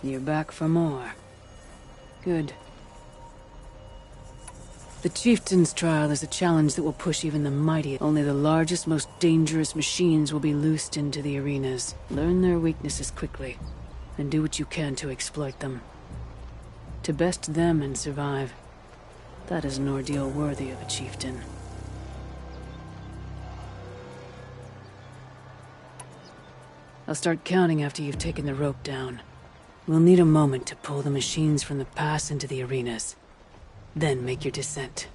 You're back for more. Good. The Chieftain's trial is a challenge that will push even the mightiest. Only the largest, most dangerous machines will be loosed into the arenas. Learn their weaknesses quickly, and do what you can to exploit them. To best them and survive. That is an ordeal worthy of a chieftain. I'll start counting after you've taken the rope down. We'll need a moment to pull the machines from the pass into the arenas. Then make your descent.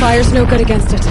Fire's no good against it.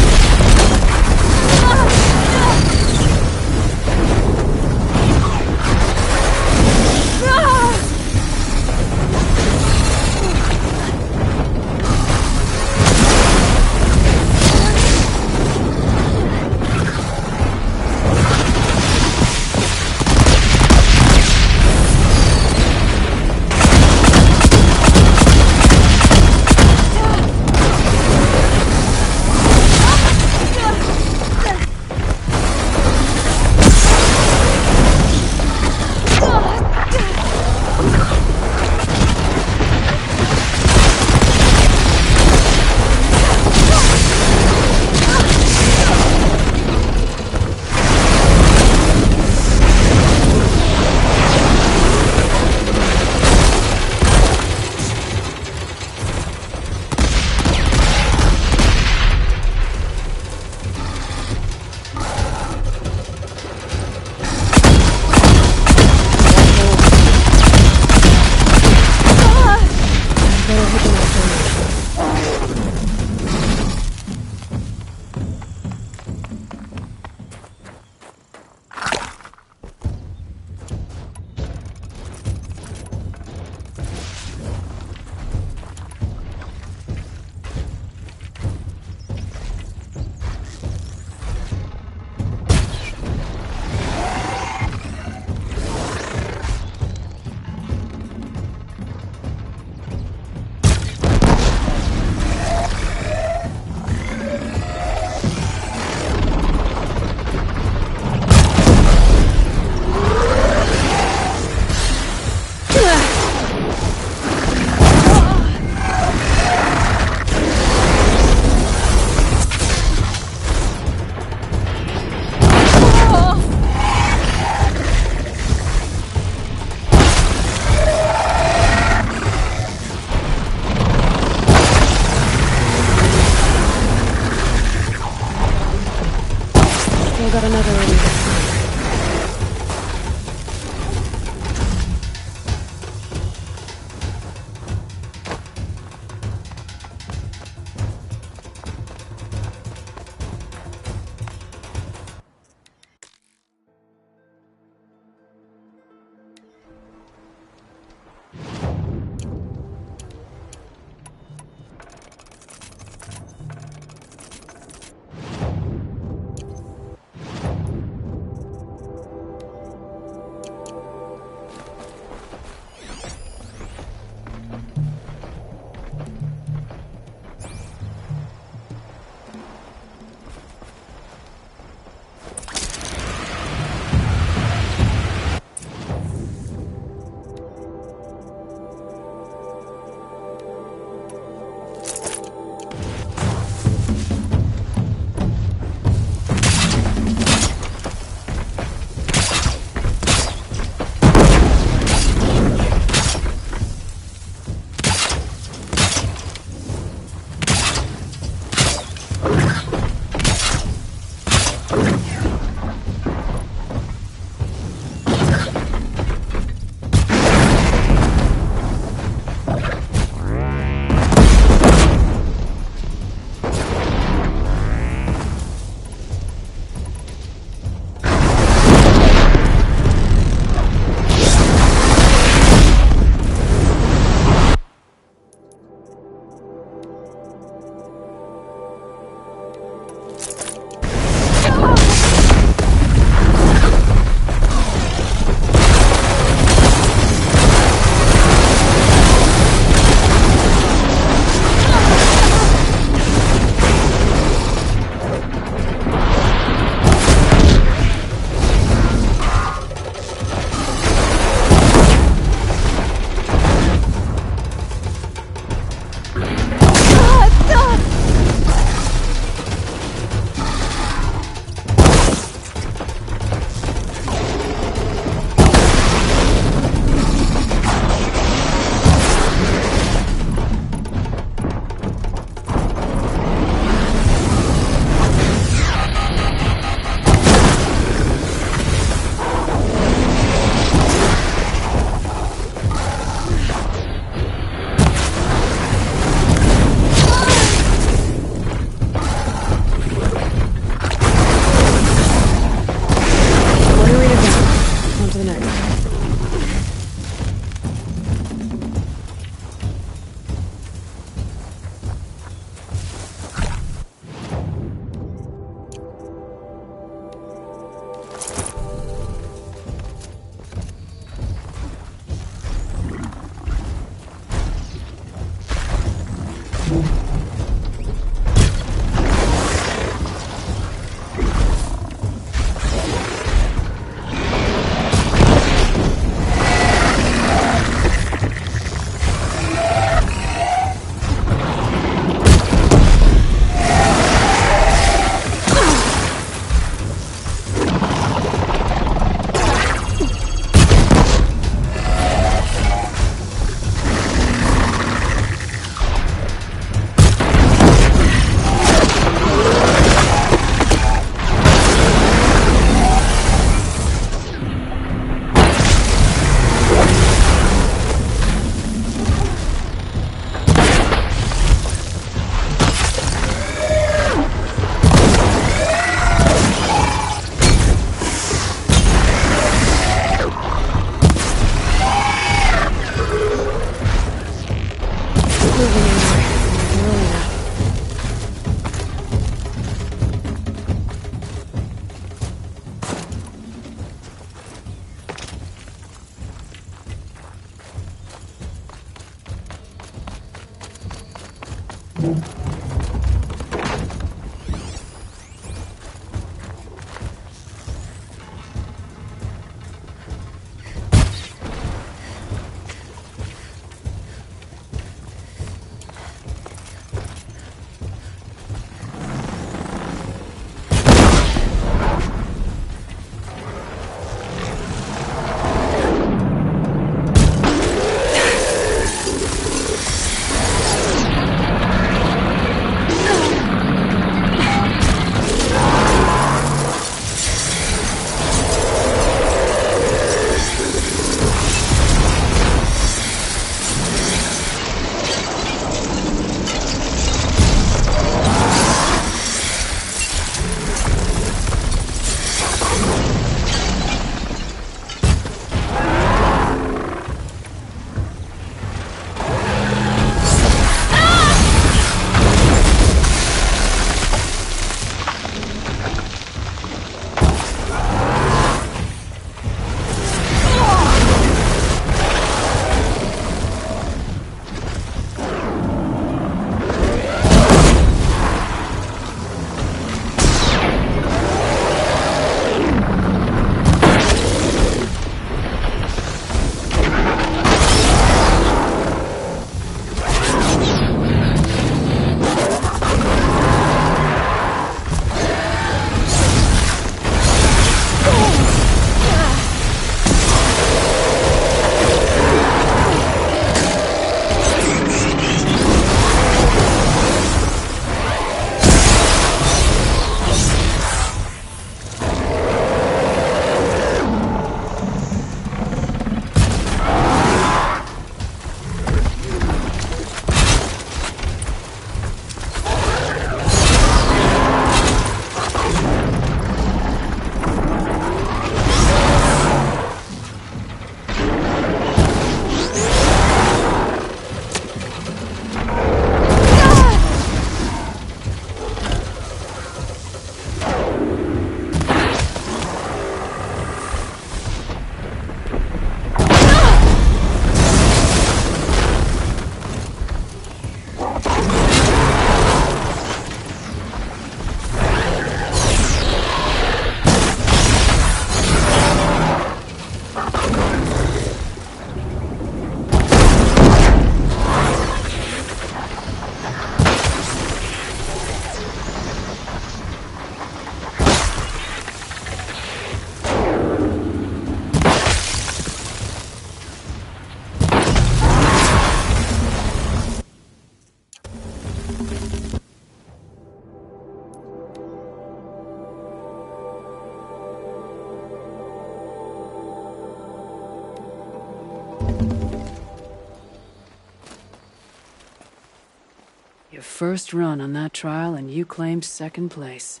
Your first run on that trial and you claimed second place.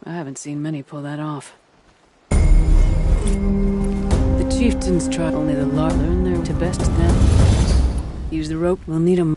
I haven't seen many pull that off. The chieftains try only the large learn their to best them. Use the rope, we'll need 'em.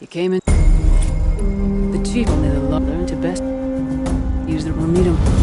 You came in. The chief only the law learned to best use the we'll need 'em.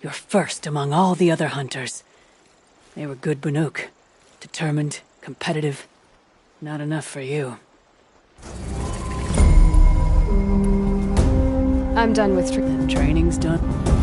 You're first among all the other hunters. They were good Banuk. Determined, competitive. Not enough for you. I'm done with Then training's done.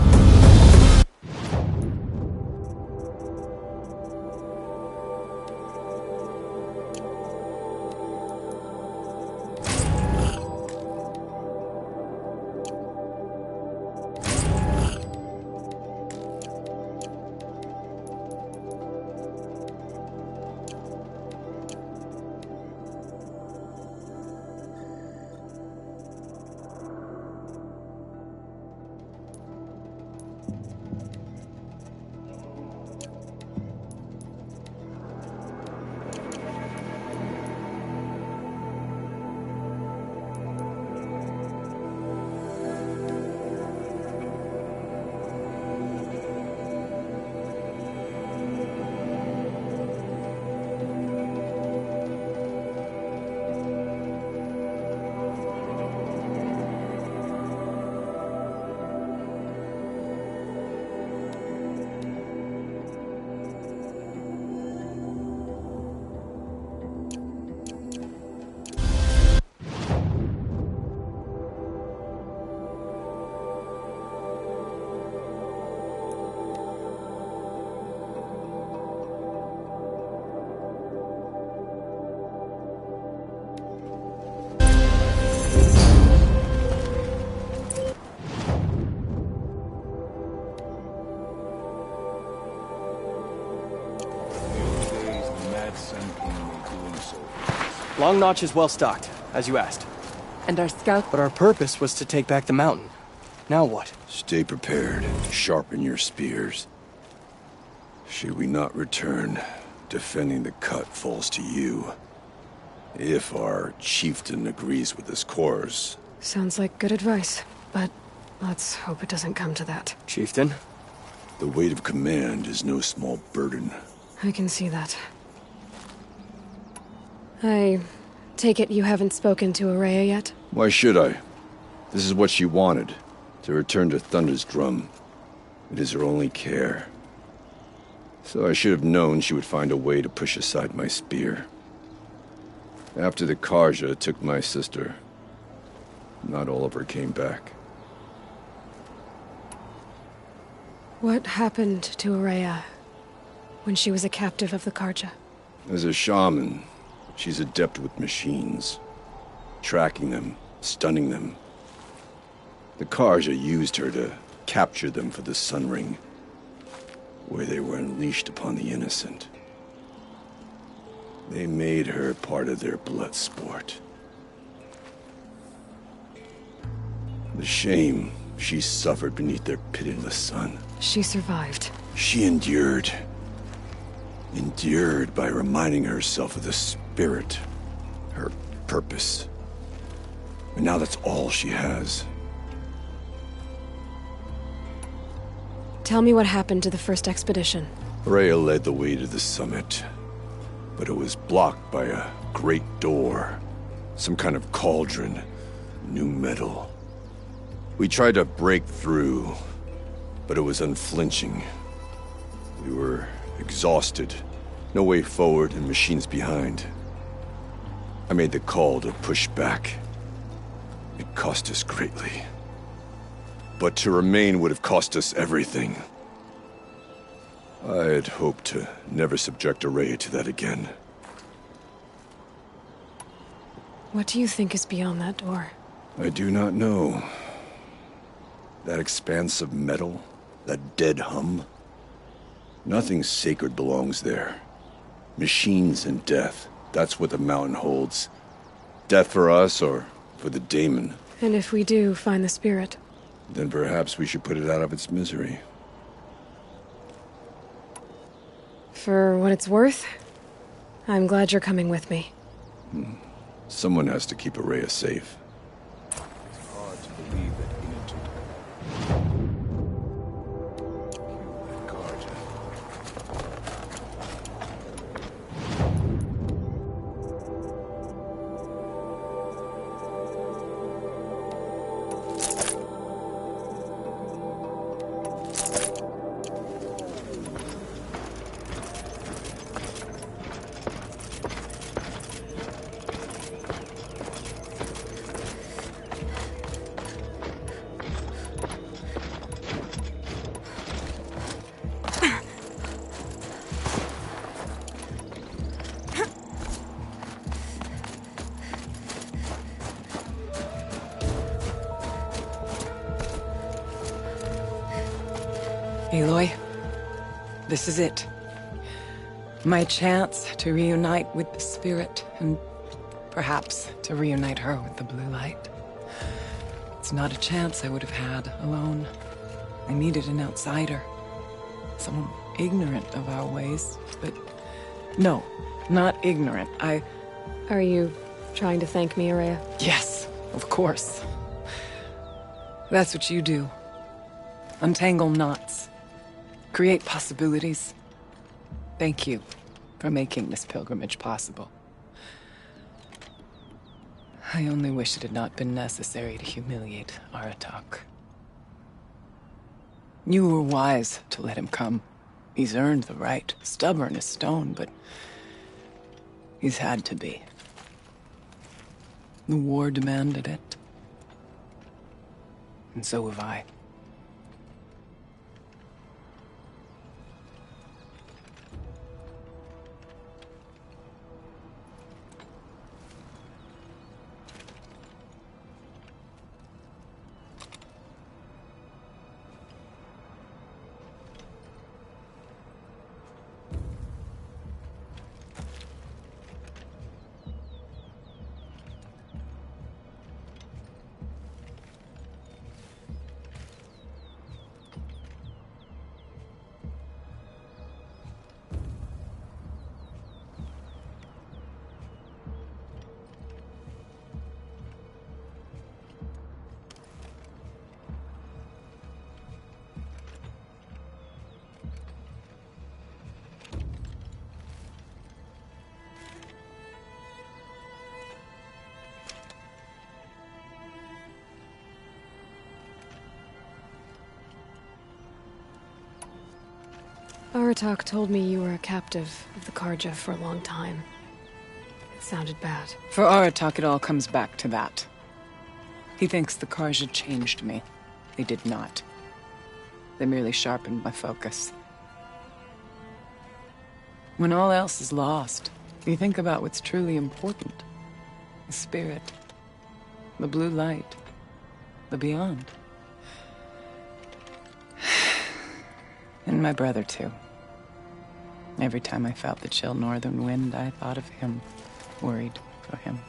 Long Notch is well stocked, as you asked. And our scout. But our purpose was to take back the mountain. Now what? Stay prepared. Sharpen your spears. Should we not return, defending the cut falls to you. If our chieftain agrees with this course. Sounds like good advice, but let's hope it doesn't come to that. Chieftain? The weight of command is no small burden. I can see that. I take it you haven't spoken to Araya yet? Why should I? This is what she wanted, to return to Thunder's drum. It is her only care. So I should have known she would find a way to push aside my spear. After the Karja took my sister, not all of her came back. What happened to Araya when she was a captive of the Karja? As a shaman, she's adept with machines. Tracking them, stunning them. The Karja used her to capture them for the Sun Ring, where they were unleashed upon the innocent. They made her part of their blood sport. The shame she suffered beneath their pitiless sun. She survived. She endured. Endured by reminding herself of the spirit, her purpose. And now that's all she has. Tell me what happened to the first expedition. Rhea led the way to the summit, but it was blocked by a great door. Some kind of cauldron, new metal. We tried to break through, but it was unflinching. We were exhausted, no way forward and machines behind. I made the call to push back. It cost us greatly. But to remain would have cost us everything. I had hoped to never subject Araya to that again. What do you think is beyond that door? I do not know. That expanse of metal, that dead hum. Nothing sacred belongs there. Machines and death, that's what the mountain holds. Death for us or for the daemon. And if we do find the spirit? Then perhaps we should put it out of its misery. For what it's worth, I'm glad you're coming with me. Someone has to keep Araya safe. It's hard to believe that Inut killed that Karja. Aloy, this is it. My chance to reunite with the spirit, and perhaps to reunite her with the blue light. It's not a chance I would have had alone. I needed an outsider. Someone ignorant of our ways, but... No, not ignorant. Are you trying to thank me, Araya? Yes, of course. That's what you do. Untangle knots. Create possibilities. Thank you for making this pilgrimage possible. I only wish it had not been necessary to humiliate Aratak. You were wise to let him come. He's earned the right. Stubborn as stone, but he's had to be. The war demanded it. And so have I. Aratak told me you were a captive of the Karja for a long time. It sounded bad. For Aratak, it all comes back to that. He thinks the Karja changed me. They did not. They merely sharpened my focus. When all else is lost, you think about what's truly important. The spirit. The blue light. The beyond. And my brother, too. Every time I felt the chill northern wind, I thought of him, worried for him.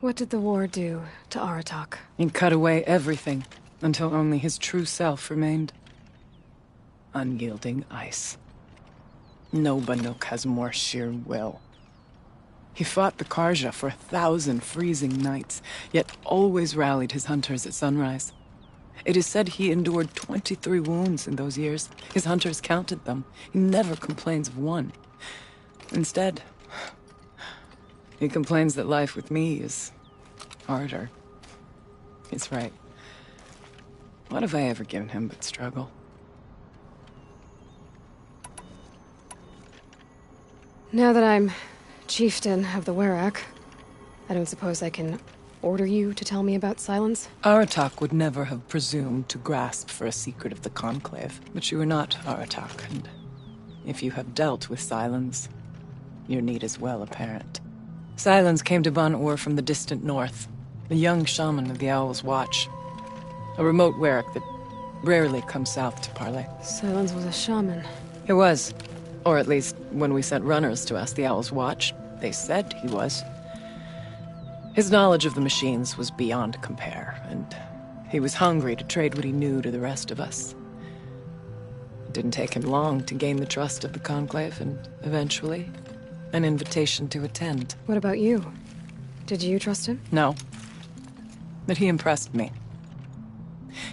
What did the war do to Aratak? It cut away everything, until only his true self remained. Unyielding ice. No Banuk has more sheer will. He fought the Karja for 1,000 freezing nights, yet always rallied his hunters at sunrise. It is said he endured 23 wounds in those years. His hunters counted them. He never complains of one. Instead, he complains that life with me is harder. He's right. What have I ever given him but struggle? Now that I'm chieftain of the Werak, I don't suppose I can order you to tell me about Silence? Aratak would never have presumed to grasp for a secret of the Conclave, but you are not Aratak, and if you have dealt with Silence, your need is well apparent. Silence came to Ban-Ur from the distant north, a young shaman of the Owl's Watch, a remote Werak that rarely comes south to parley. Silence was a shaman. He was. Or at least, when we sent runners to ask the Owl's Watch, they said he was. His knowledge of the machines was beyond compare, and he was hungry to trade what he knew to the rest of us. It didn't take him long to gain the trust of the Conclave, and eventually, an invitation to attend. What about you? Did you trust him? No. But he impressed me.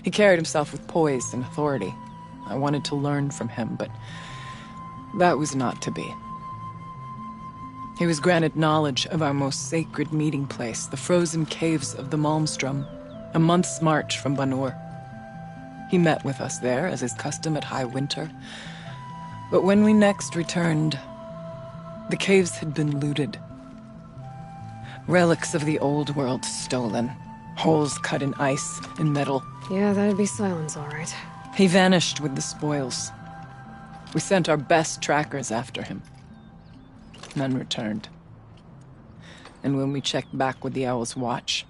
He carried himself with poise and authority. I wanted to learn from him, but that was not to be. He was granted knowledge of our most sacred meeting place, the frozen caves of the Malmstrom. a month's march from Banur. He met with us there, as is custom at High Winter. But when we next returned, the caves had been looted. Relics of the old world stolen. Holes cut in ice and metal. Yeah, that'd be Silence, all right. He vanished with the spoils. We sent our best trackers after him. None returned. And when we checked back with the Owl's Watch,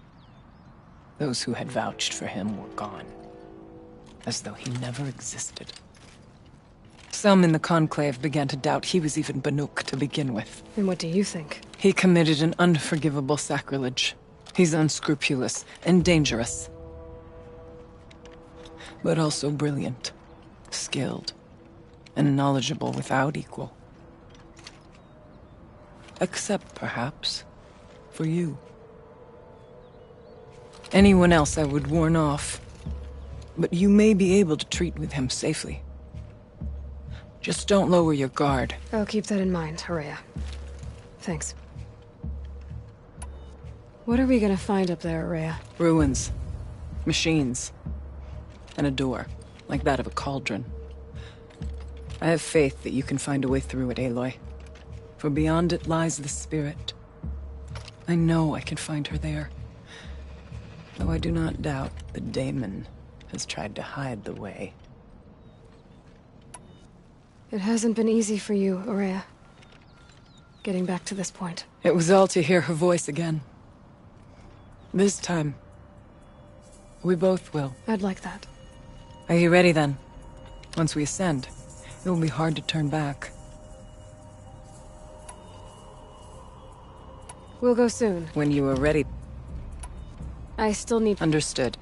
those who had vouched for him were gone. As though he never existed. Some in the Conclave began to doubt he was even Banuk to begin with. And what do you think? He committed an unforgivable sacrilege. He's unscrupulous and dangerous. But also brilliant, skilled, and knowledgeable without equal. Except, perhaps, for you. Anyone else I would warn off, but you may be able to treat with him safely. Just don't lower your guard. I'll keep that in mind, Horea. Thanks. What are we gonna find up there, Horea? Ruins, machines, and a door, like that of a cauldron. I have faith that you can find a way through it, Aloy. For beyond it lies the spirit. I know I can find her there. Though I do not doubt the daemon has tried to hide the way. It hasn't been easy for you, Horea. Getting back to this point. It was all to hear her voice again. This time, we both will. I'd like that. Are you ready then? Once we ascend, it will be hard to turn back. We'll go soon. When you are ready. I still need... Understood.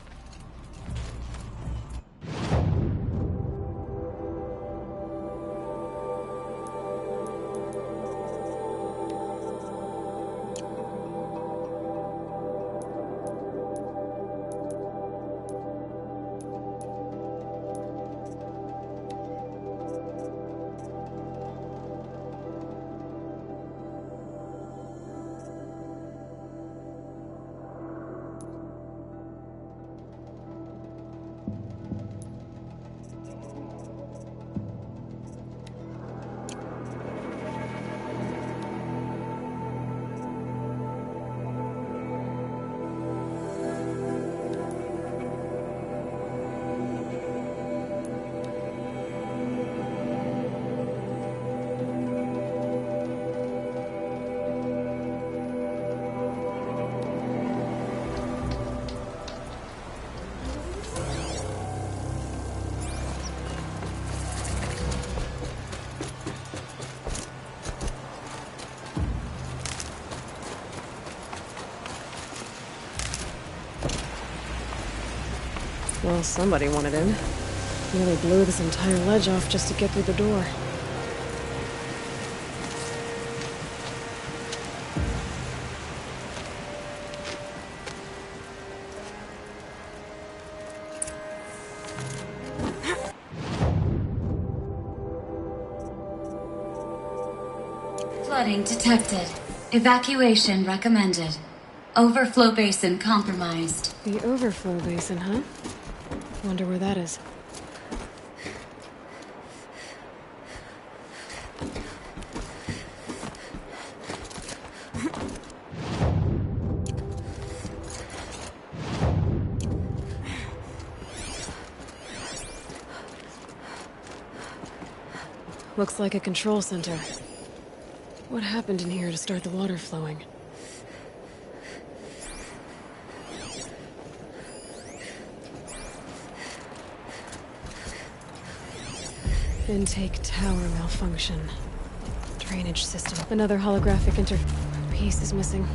Well, somebody wanted in. Nearly blew this entire ledge off just to get through the door. Flooding detected. Evacuation recommended. Overflow basin compromised. The overflow basin, huh? Wonder where that is. Looks like a control center. What happened in here to start the water flowing? Intake tower malfunction. Drainage system. Another holographic piece is missing.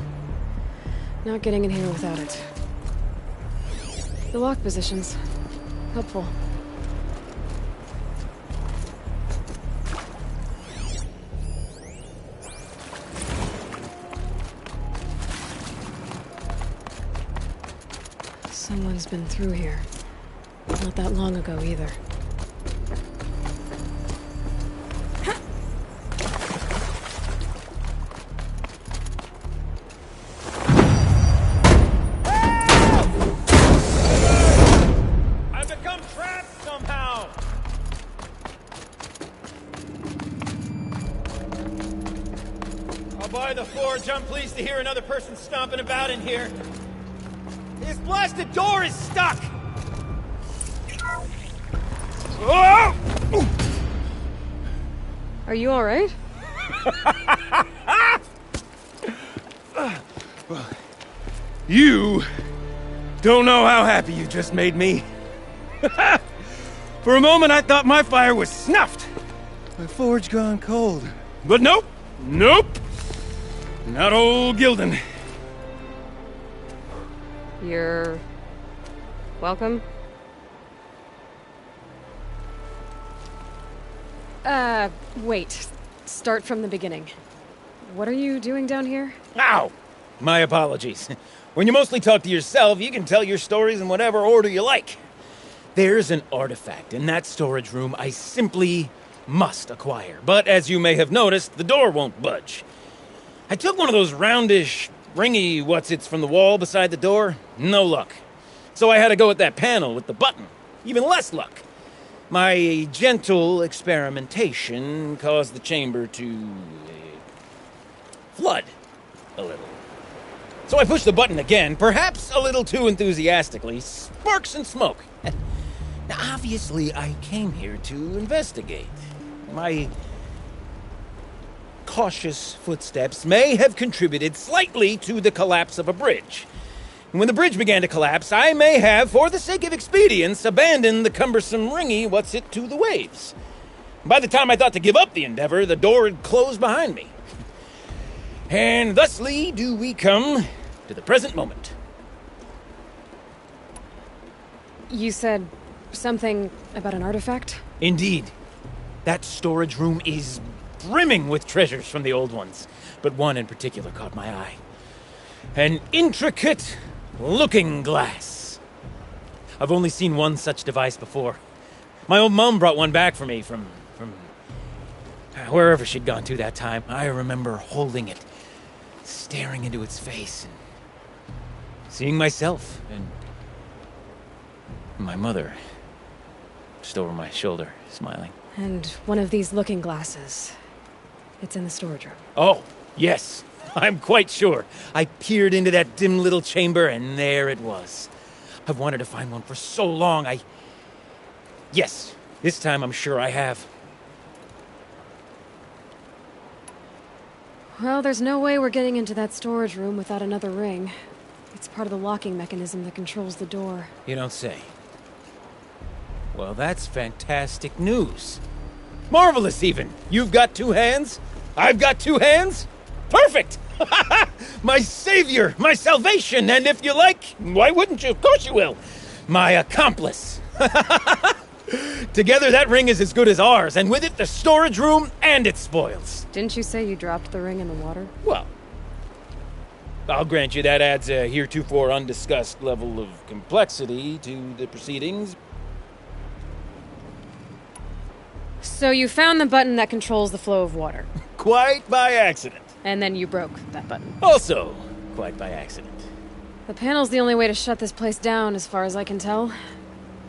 Not getting in here without it. The lock positions. Helpful. Someone's been through here. Not that long ago either. By the forge, I'm pleased to hear another person stomping about in here. This blasted door is stuck! Oh! Are you alright? You don't know how happy you just made me. For a moment, I thought my fire was snuffed. My forge gone cold. But nope. Nope. Not old Gildan. You're... welcome? Wait. Start from the beginning. What are you doing down here? Ow! My apologies. When you mostly talk to yourself, you can tell your stories in whatever order you like. There's an artifact in that storage room I simply must acquire. But as you may have noticed, the door won't budge. I took one of those roundish, ringy what's-its from the wall beside the door. No luck. So I had to go with that panel with the button. Even less luck. My gentle experimentation caused the chamber to... flood a little. So I pushed the button again, perhaps a little too enthusiastically. Sparks and smoke. Now, obviously, I came here to investigate. My cautious footsteps may have contributed slightly to the collapse of a bridge. And when the bridge began to collapse, I may have, for the sake of expedience, abandoned the cumbersome ringy what's-it to the waves. By the time I thought to give up the endeavor, the door had closed behind me. And thusly do we come to the present moment. You said something about an artifact? Indeed. That storage room is brimming with treasures from the old ones, but one in particular caught my eye. An intricate looking glass. I've only seen one such device before. My old mum brought one back for me from wherever she'd gone to that time. I remember holding it, staring into its face, and seeing myself and my mother just over my shoulder, smiling. And one of these looking glasses. It's in the storage room. Oh, yes. I'm quite sure. I peered into that dim little chamber, and there it was. I've wanted to find one for so long, Yes, this time I'm sure I have. Well, there's no way we're getting into that storage room without another ring. It's part of the locking mechanism that controls the door. You don't say. Well, that's fantastic news. Marvelous, even. You've got two hands. I've got two hands. Perfect! My savior, my salvation, and if you like, why wouldn't you? Of course you will. My accomplice. Together, that ring is as good as ours, and with it, the storage room and its spoils. Didn't you say you dropped the ring in the water? Well, I'll grant you that adds a heretofore undiscussed level of complexity to the proceedings. So you found the button that controls the flow of water. Quite by accident. And then you broke that button. Also, quite by accident. The panel's the only way to shut this place down, as far as I can tell.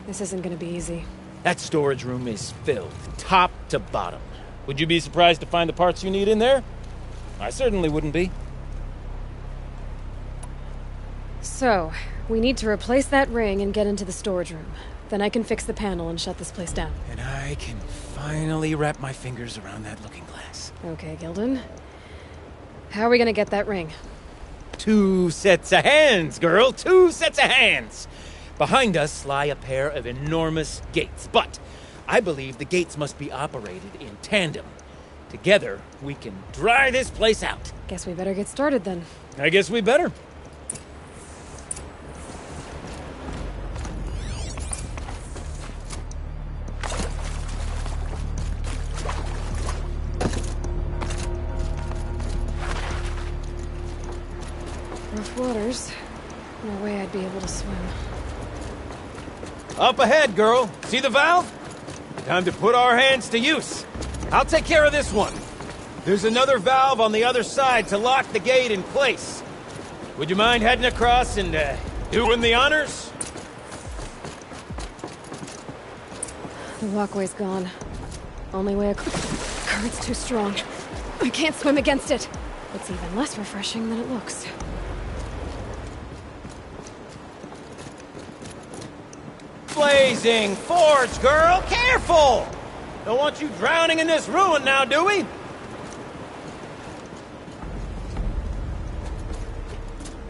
This isn't gonna be easy. That storage room is filled, top to bottom. Would you be surprised to find the parts you need in there? I certainly wouldn't be. So, we need to replace that ring and get into the storage room. Then I can fix the panel and shut this place down. And I can finally wrap my fingers around that looking glass. Okay, Gildan. How are we gonna get that ring? 2 sets of hands, girl! 2 sets of hands! Behind us lie a pair of enormous gates, but I believe the gates must be operated in tandem. Together, we can dry this place out. Guess we better get started then. I guess we better. Rough waters. No way I'd be able to swim. Up ahead, girl. See the valve? Time to put our hands to use. I'll take care of this one. There's another valve on the other side to lock the gate in place. Would you mind heading across and, doing the honors? The walkway's gone. Only way current's too strong. I can't swim against it. It's even less refreshing than it looks. Blazing forge, girl! Careful! Don't want you drowning in this ruin now, do we?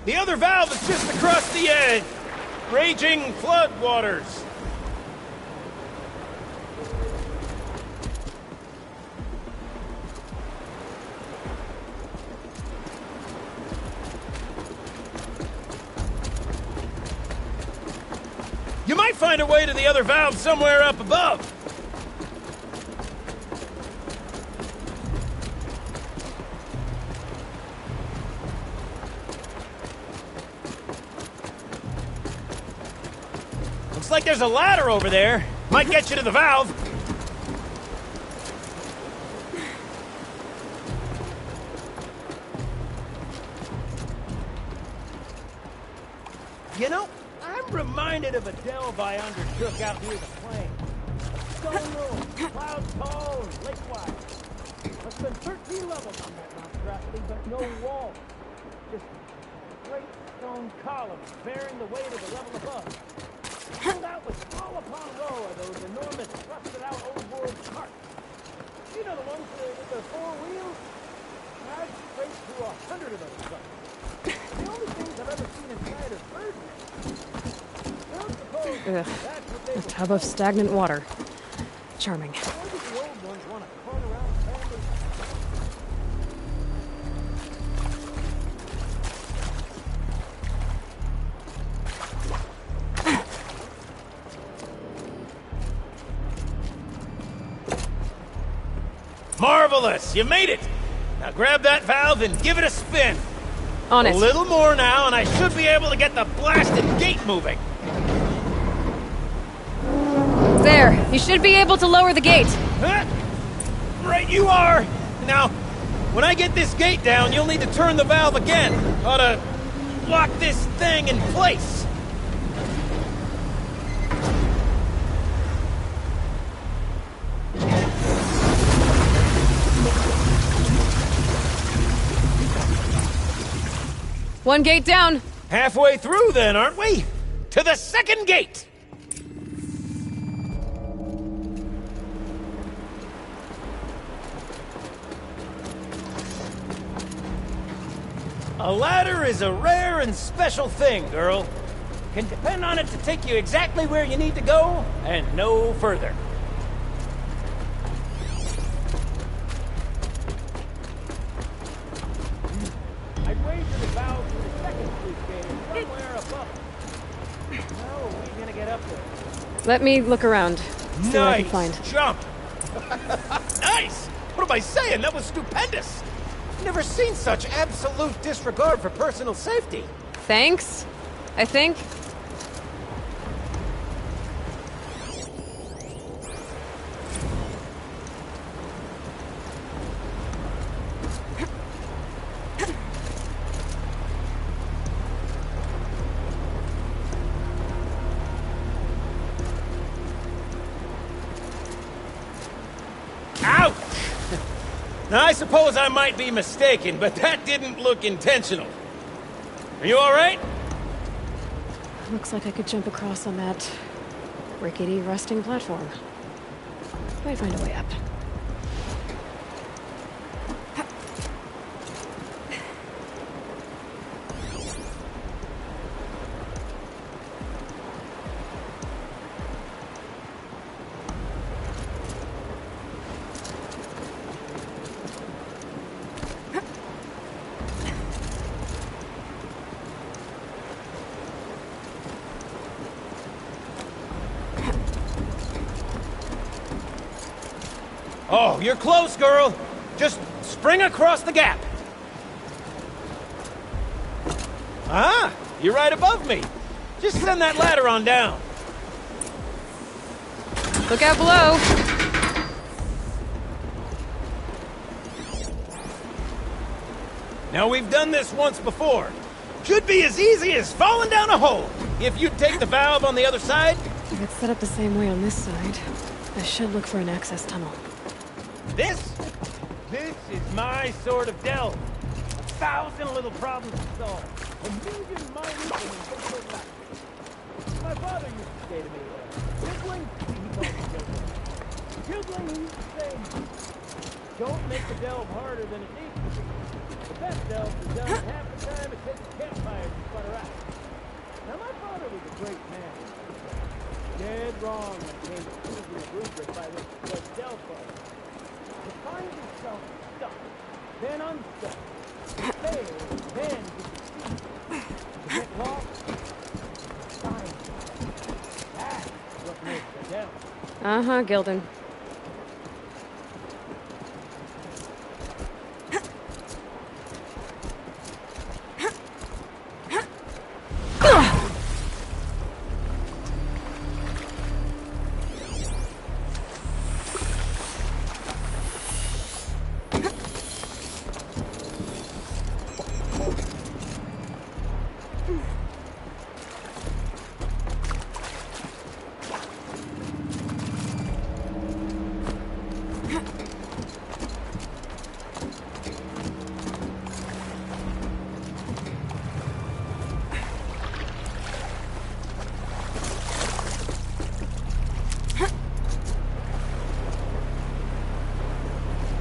The other valve is just across the edge. Raging flood waters. You might find a way to the other valve somewhere up above. Looks like there's a ladder over there. Might get you to the valve. You know, I'm reminded of a delve I undertook out near the plain. Stone room, clouds tall and lake wide. Must have been 13 levels on that monstrosity, but no wall. Just great stone columns bearing the weight of the level above. Filled out with row upon row of those enormous rusted-out old-world carts. You know the ones with the four wheels? I've raced through 100 of those trucks. The only things I've ever seen inside are birds. Ugh. A tub of stagnant water. Charming. Marvelous! You made it! Now grab that valve and give it a spin. On it. A little more now, and I should be able to get the blasted gate moving. There. You should be able to lower the gate. Right you are! Now, when I get this gate down, you'll need to turn the valve again. Ought to lock this thing in place. One gate down. Halfway through then, aren't we? To the second gate! A ladder is a rare and special thing, girl. Can depend on it to take you exactly where you need to go, and no further. I'd wager the valve to the second sluice gate is somewhere above. How are we gonna get up there? Let me look around. See what I can find. Nice jump! Nice! What am I saying? That was stupendous! Never seen such absolute disregard for personal safety. Thanks, I think. Ouch! Now, I suppose I might be mistaken, but that didn't look intentional. Are you all right? Looks like I could jump across on that rickety rusting platform. Might find a way up. Oh, you're close, girl. Just spring across the gap. Ah, you're right above me. Just send that ladder on down. Look out below. Now, we've done this once before. Should be as easy as falling down a hole. If you take the valve on the other side. If it's set up the same way on this side, I should look for an access tunnel. This is my sort of delve. 1,000 little problems to solve. A million minor things. My father used to say to me, Gilbling, he called me Gilbling. Gilbling, he used to say, don't make the delve harder than it needs to be. The best delves are done in half the time it takes a campfire to sputter out. Now, my father was a great man. Dead wrong when it came to choosing a rubric by which to judge delve quality. To find yourself stuck, then unstuck. To fail, then to succeed. To get lost, find yourself. That's what makes a delve. Uh-huh, Gildan.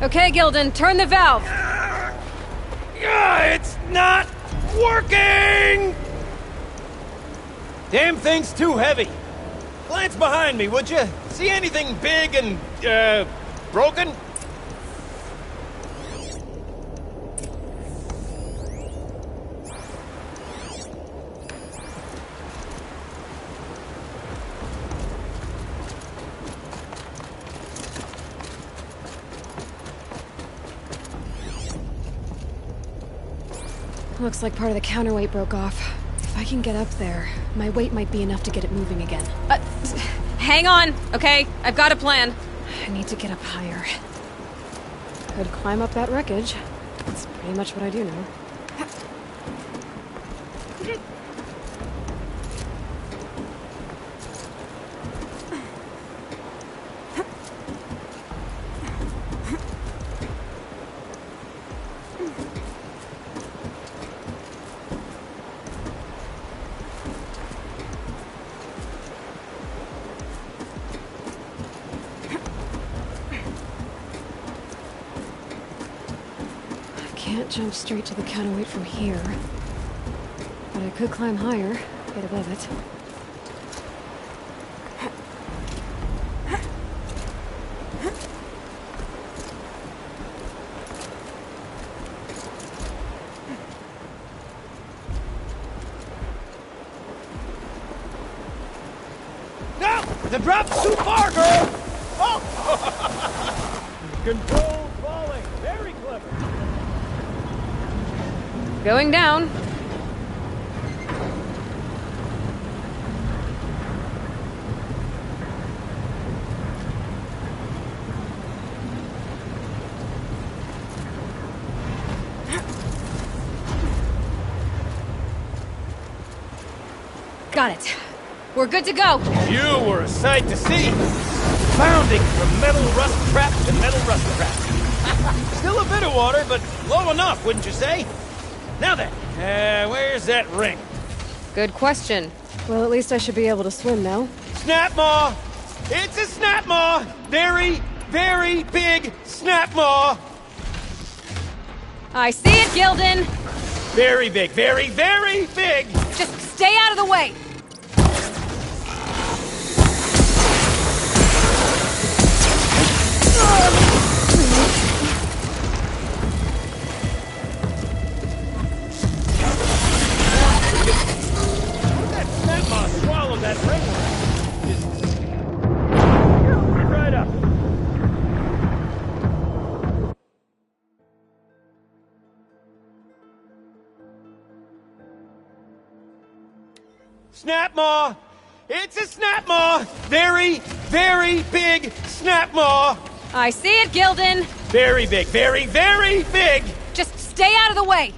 Okay, Gildan, turn the valve! It's not working! Damn thing's too heavy. Glance behind me, would you? See anything big and, broken? Looks like part of the counterweight broke off. If I can get up there, my weight might be enough to get it moving again. Hang on, okay? I've got a plan. I need to get up higher. Could climb up that wreckage. That's pretty much what I do now. Can't jump straight to the counterweight from here. But I could climb higher, get above it. No! The drop's too far, girl! Oh! Control falling. Very clever. Going down. Got it. We're good to go. You were a sight to see. Bounding from metal rust trap to metal rust trap. Still a bit of water, but low enough, wouldn't you say? Now then, where's that ring? Good question. Well, at least I should be able to swim now. Snap maw! It's a snap maw! Very, very big snap maw! I see it, Gildan. Very big, very, very big! Just stay out of the way. That snap maw swallowed that ring. Right up. Snap maw! It's a snap maw! Very, very big snap maw! I see it, Gildan. Very big, very, very big! Just stay out of the way.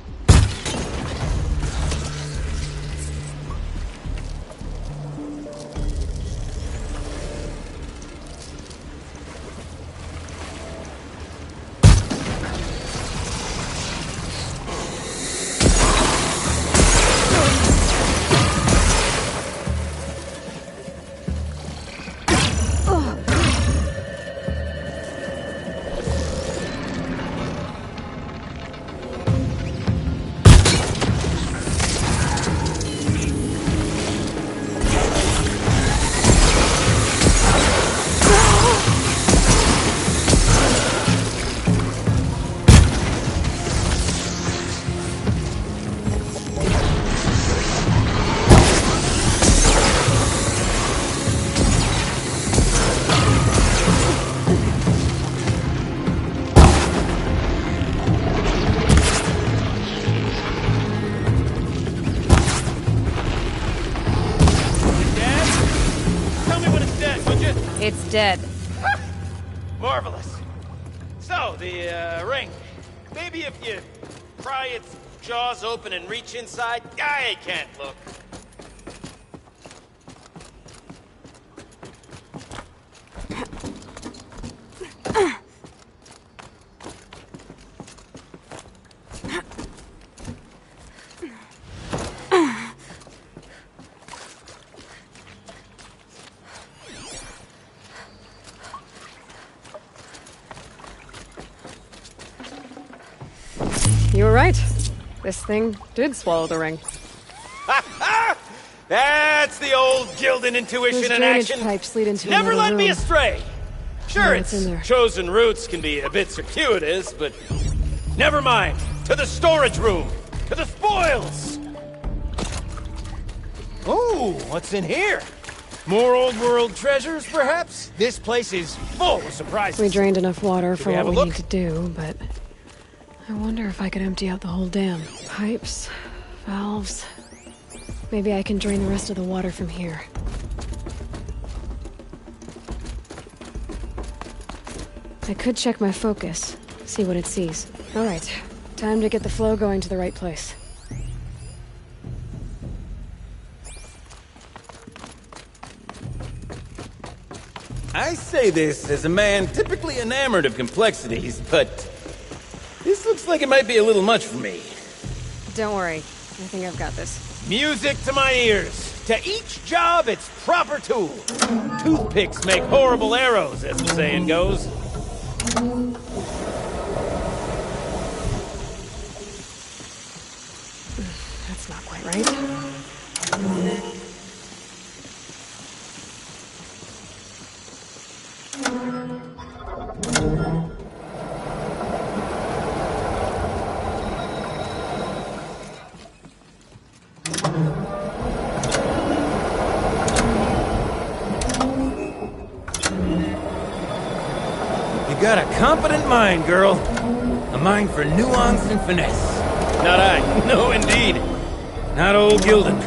It's dead. Marvelous. So, the ring. Maybe if you pry its jaws open and reach inside, I can't look. You were right. This thing did swallow the ring. That's the old Gildan intuition Those in drainage action. pipes lead into Never another led me room. astray. Sure, Yeah, it's in there. its chosen routes can be a bit circuitous, but never mind. To the storage room. To the spoils. Ooh, what's in here? More old world treasures, perhaps? This place is full of surprises. We drained enough water for we have what a we look? need to do, but I wonder if I could empty out the whole dam. Pipes, valves. Maybe I can drain the rest of the water from here. I could check my focus, see what it sees. All right, time to get the flow going to the right place. I say this as a man typically enamored of complexities, but this looks like it might be a little much for me. Don't worry, I think I've got this. Music to my ears. To each job, its proper tool. Toothpicks make horrible arrows, as the saying goes. That's not quite right. You got a competent mind, girl. A mind for nuance and finesse. Not I. No, indeed. Not old Gildan.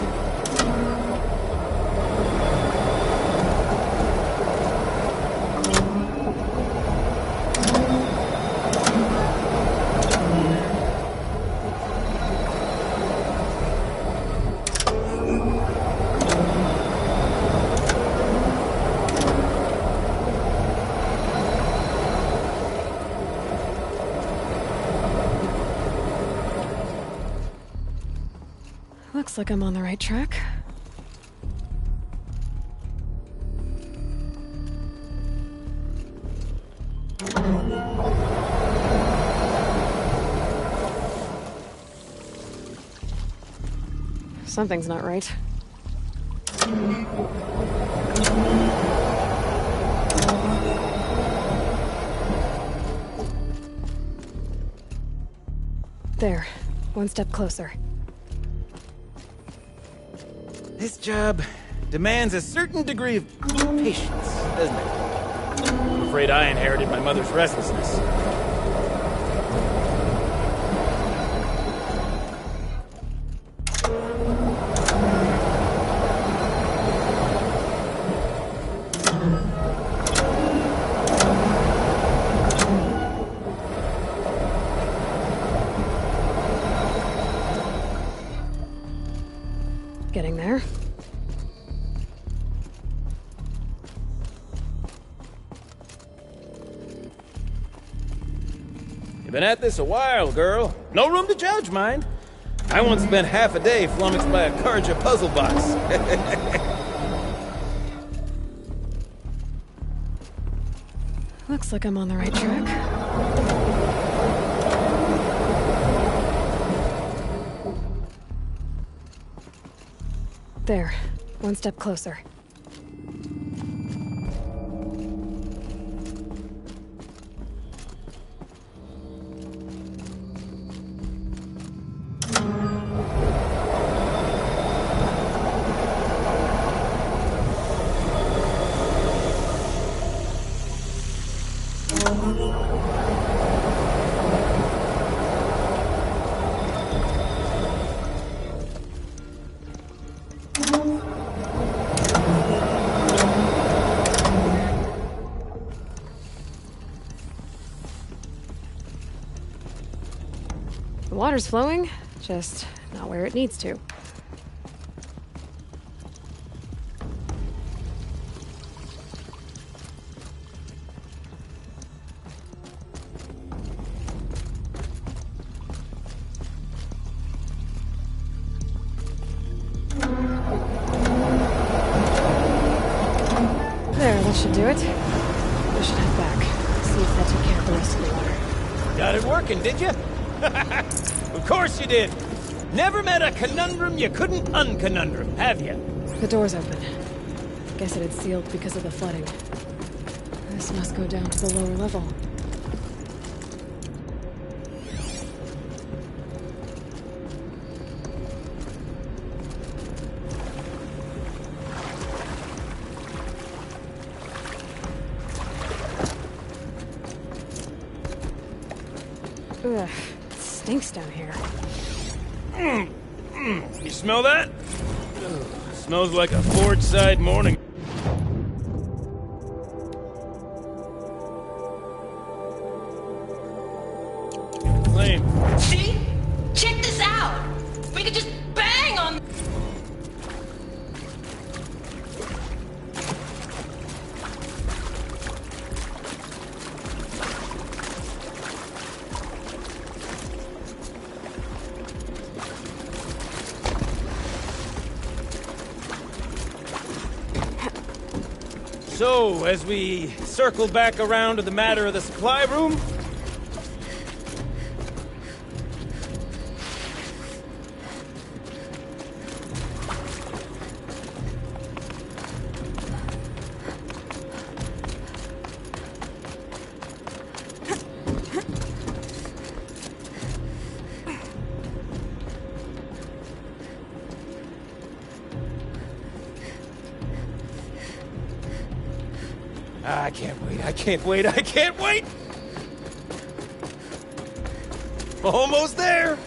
Looks like I'm on the right track. Something's not right. There, one step closer. This job demands a certain degree of patience, doesn't it? I'm afraid I inherited my mother's restlessness. Getting there. You've been at this a while, girl. No room to judge, mind. I once spent half a day flummoxed by a Karja puzzle box. Looks like I'm on the right track. There, one step closer. The water's flowing, just not where it needs to. There, that should do it. We should head back. See if that took care of the rest of the water. Got it working, did you? Of course you did. Never met a conundrum you couldn't unconundrum, have you? The door's open. Guess it had sealed because of the flooding. This must go down to the lower level. Ugh, it stinks down here. You smell that? Ugh, smells like a Forge-side morning. Flame. See? Check this out! We could just bang on... So, as we circle back around to the matter of the supply room... I can't wait, I can't wait, I can't wait! Almost there!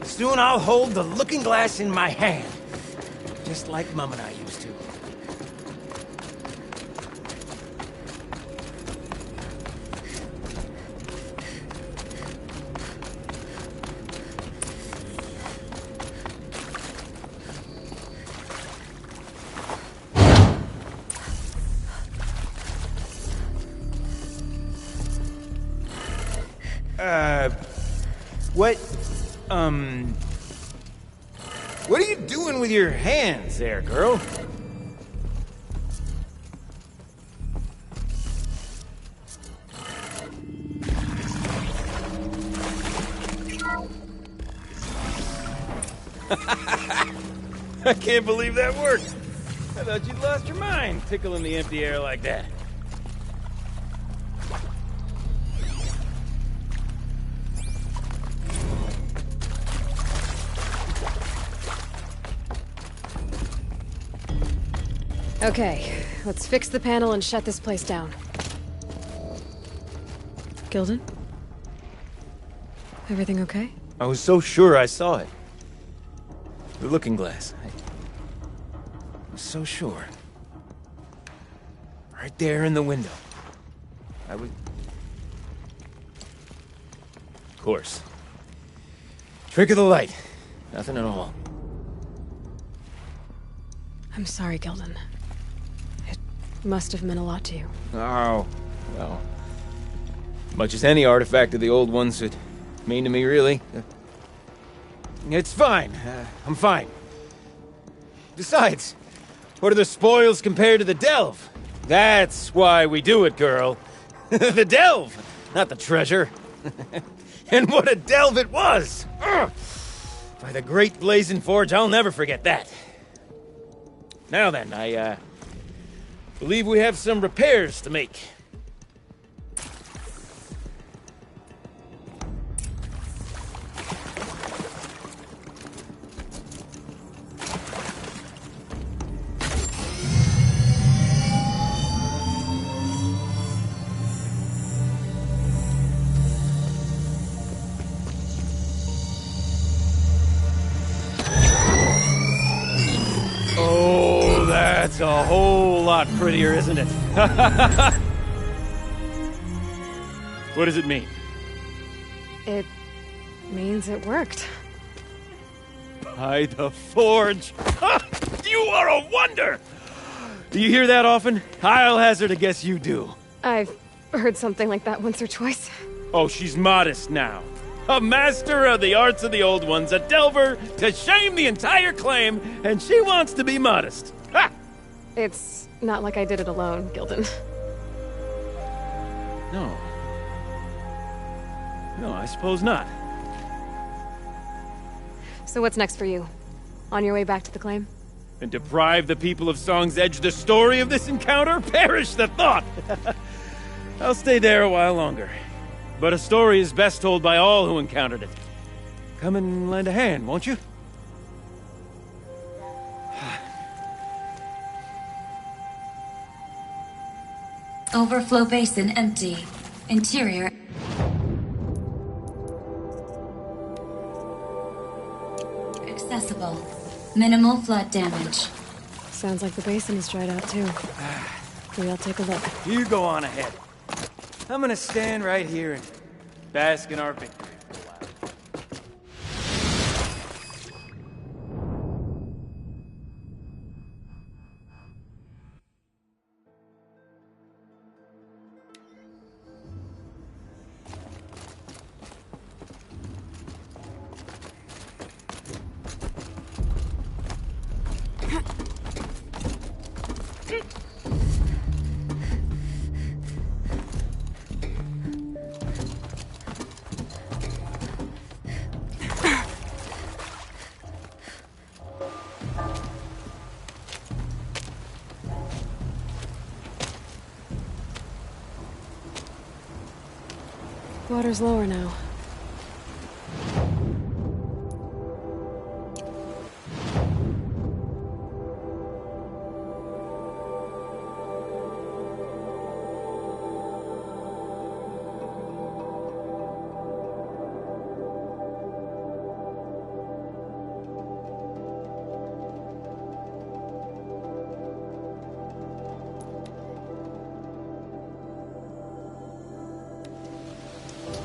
Soon I'll hold the looking glass in my hand. Just like Mum and I used to. What are you doing with your hands there, girl? I can't believe that worked. I thought you'd lost your mind, tickling the empty air like that. Okay, let's fix the panel and shut this place down. Gilden? Everything okay? I was so sure I saw it. The looking glass. I was so sure. Right there in the window. I was... Of course. Trick of the light. Nothing at all. I'm sorry, Gilden. It must have meant a lot to you. Oh, well. Much as any artifact of the old ones would mean to me, really. It's fine. I'm fine. Besides, what are the spoils compared to the delve? That's why we do it, girl. The delve, not the treasure. And what a delve it was! Ugh. By the great blazing forge, I'll never forget that. Now then, I believe we have some repairs to make. That's a whole lot prettier, isn't it? What does it mean? It means it worked. By the Forge! Ha! You are a wonder! Do you hear that often? I'll hazard a guess you do. I've heard something like that once or twice. Oh, she's modest now. A master of the arts of the old ones, a delver to shame the entire claim, and she wants to be modest. Ha! It's not like I did it alone, Gildan. No. No, I suppose not. So what's next for you? On your way back to the claim? And deprive the people of Song's Edge the story of this encounter? Perish the thought! I'll stay there a while longer. But a story is best told by all who encountered it. Come and lend a hand, won't you? Overflow basin empty. Interior. Accessible. Minimal flood damage. Sounds like the basin is dried out too. Maybe I'll take a look. You go on ahead. I'm gonna stand right here and bask in our victory for a while. Water's lower now.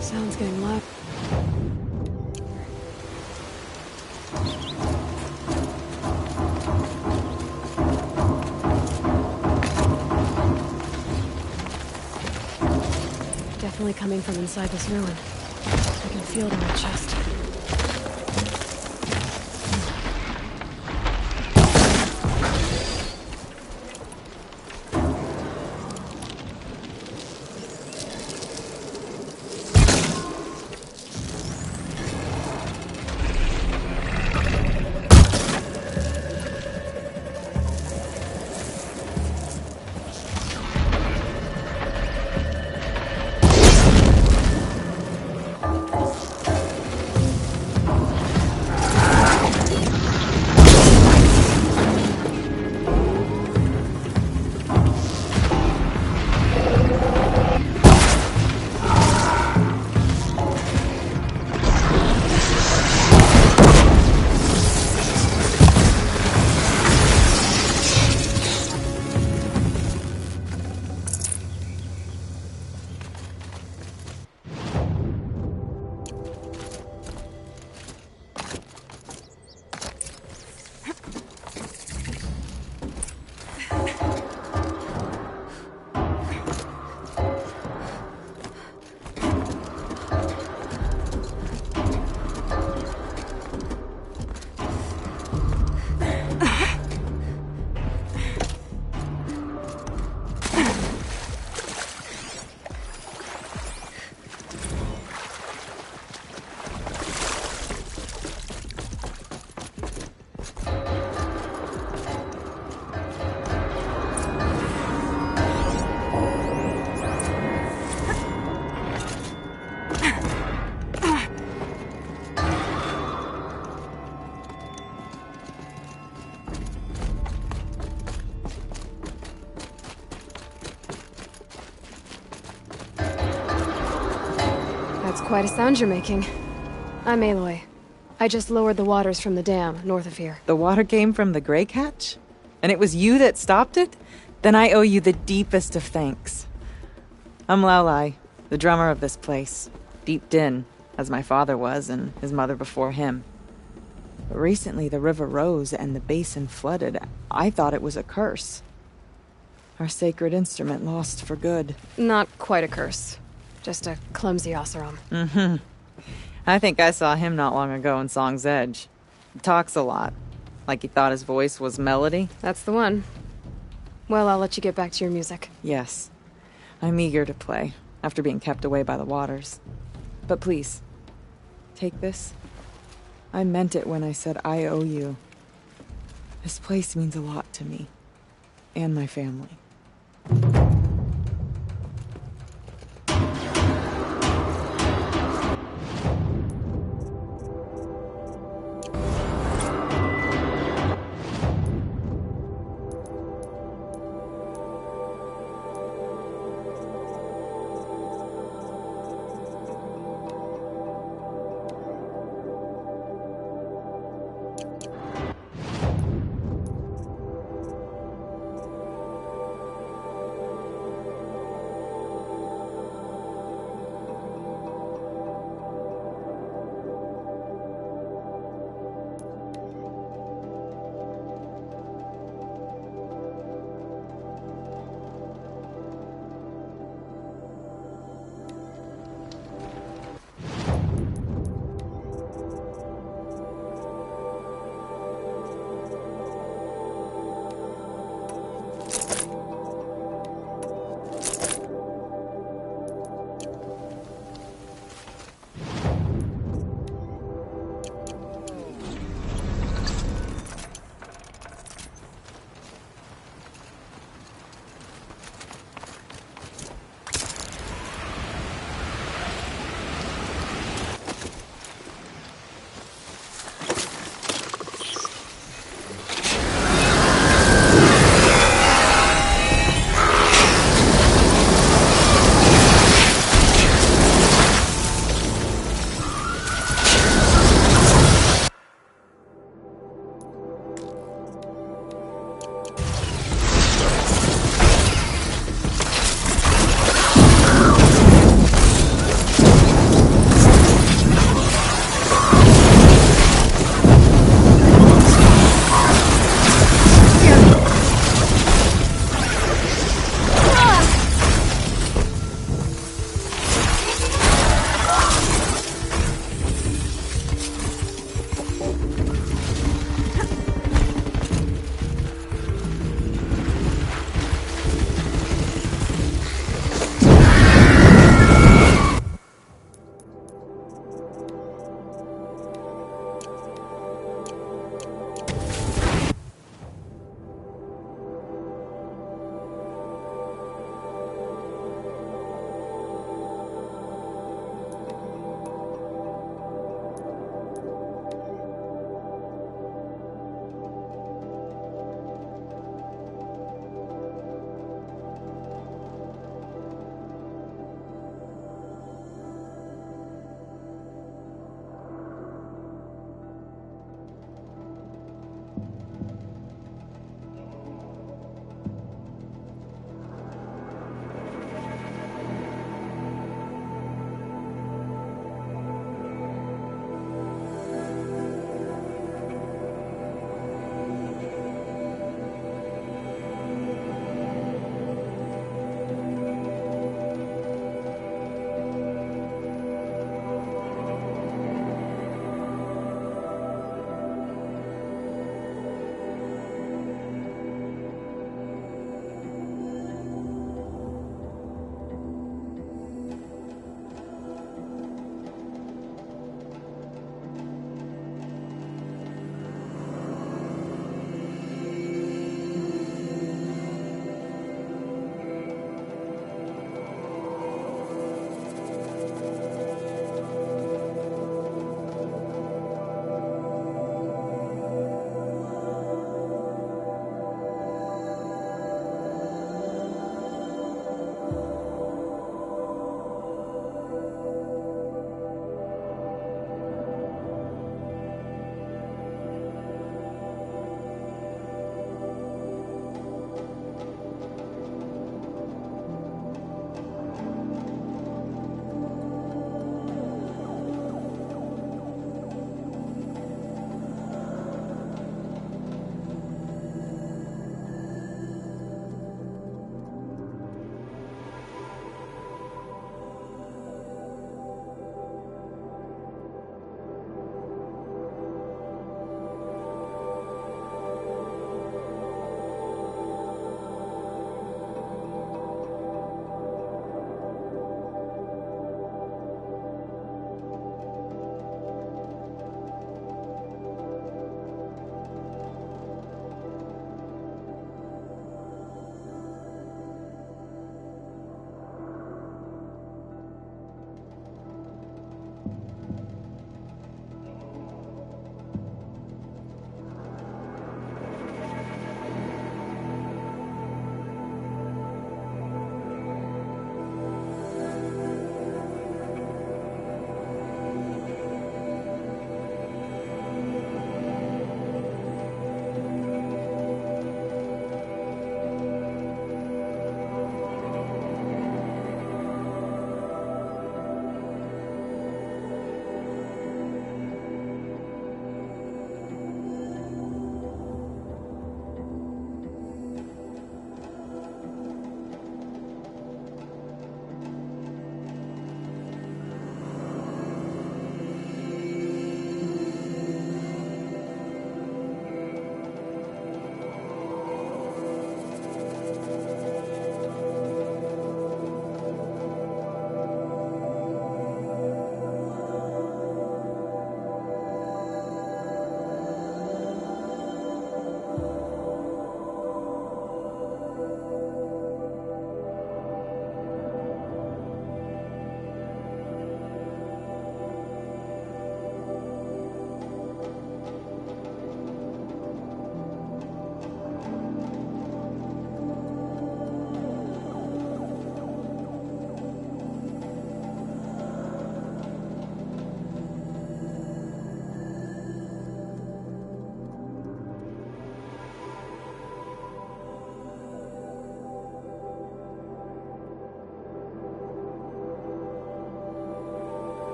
Sounds getting loud. Definitely coming from inside this ruin. I can feel it in my chest. That's quite a sound you're making. I'm Aloy. I just lowered the waters from the dam north of here. The water came from the Grey Catch? And it was you that stopped it? Then I owe you the deepest of thanks. I'm Aloy. The drummer of this place. Deep Din, as my father was and his mother before him. But recently the river rose and the basin flooded. I thought it was a curse. Our sacred instrument lost for good. Not quite a curse. Just a clumsy Oseram. Mm-hmm. I think I saw him not long ago in Song's Edge. He talks a lot. Like he thought his voice was melody. That's the one. Well, I'll let you get back to your music. Yes. I'm eager to play, after being kept away by the waters. But please, take this. I meant it when I said I owe you. This place means a lot to me. And my family.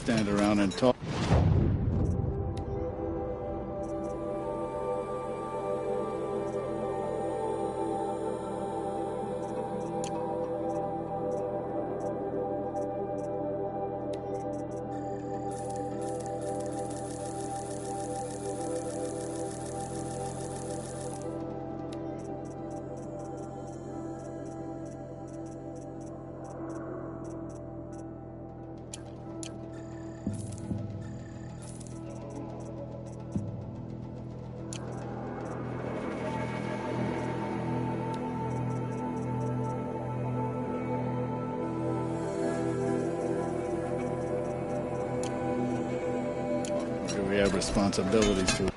stand around and talk. We have responsibilities to.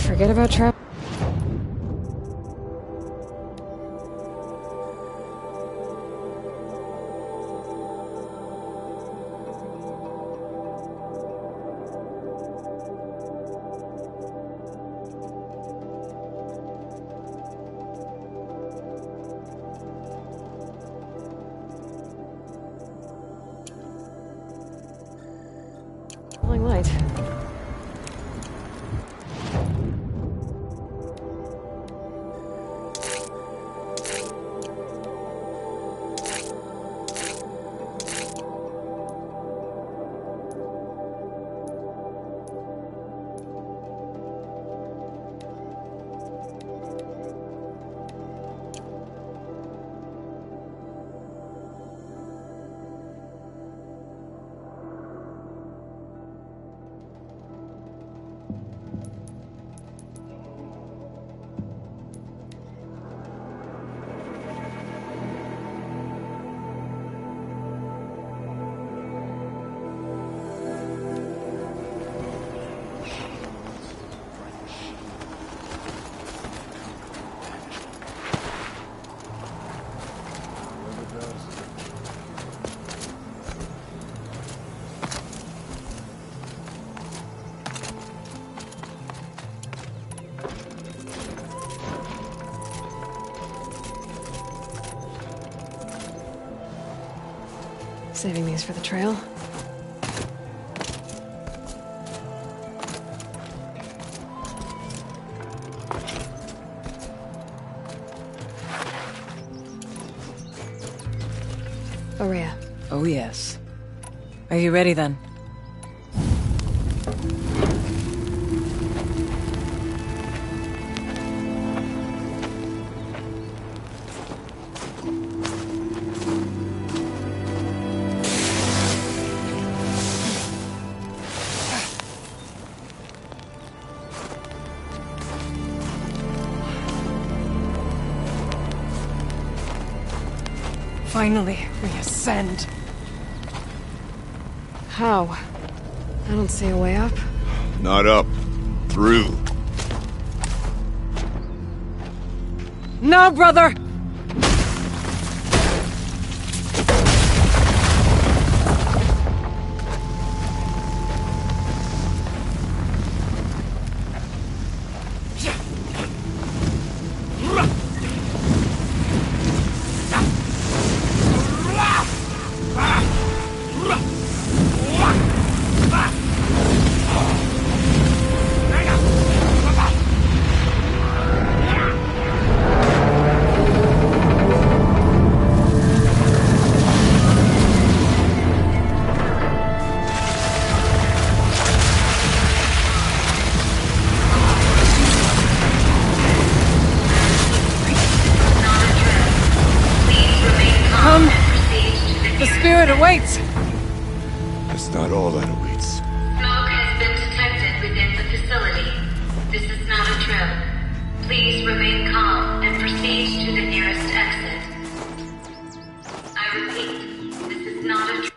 Forget about trap. Light. Saving these for the trail. Orea. Oh, yes. Are you ready then? finally reascend. How? I don't see a way up. Not up. Through. No, brother! Awaits! That's not all that awaits. Smoke has been detected within the facility. This is not a drill. Please remain calm and proceed to the nearest exit. I repeat, this is not a drill.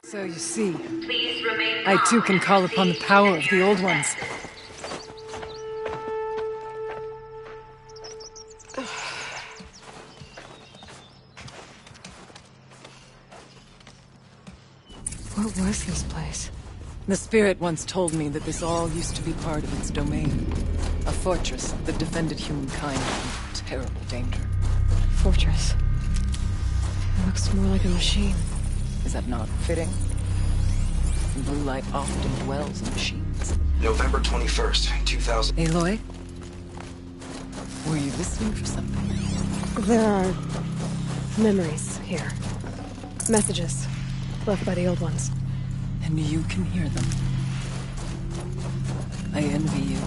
So you see, Please remain I calm too can and call upon the proceed power to of the old ones. What was this place? The spirit once told me that this all used to be part of its domain. A fortress that defended humankind from terrible danger. Fortress. It looks more like a machine. Is that not fitting? Blue light often dwells in machines. November 21st, 2000. Aloy? Were you listening for something? There are memories here. Messages left by the old ones. And you can hear them. I envy you.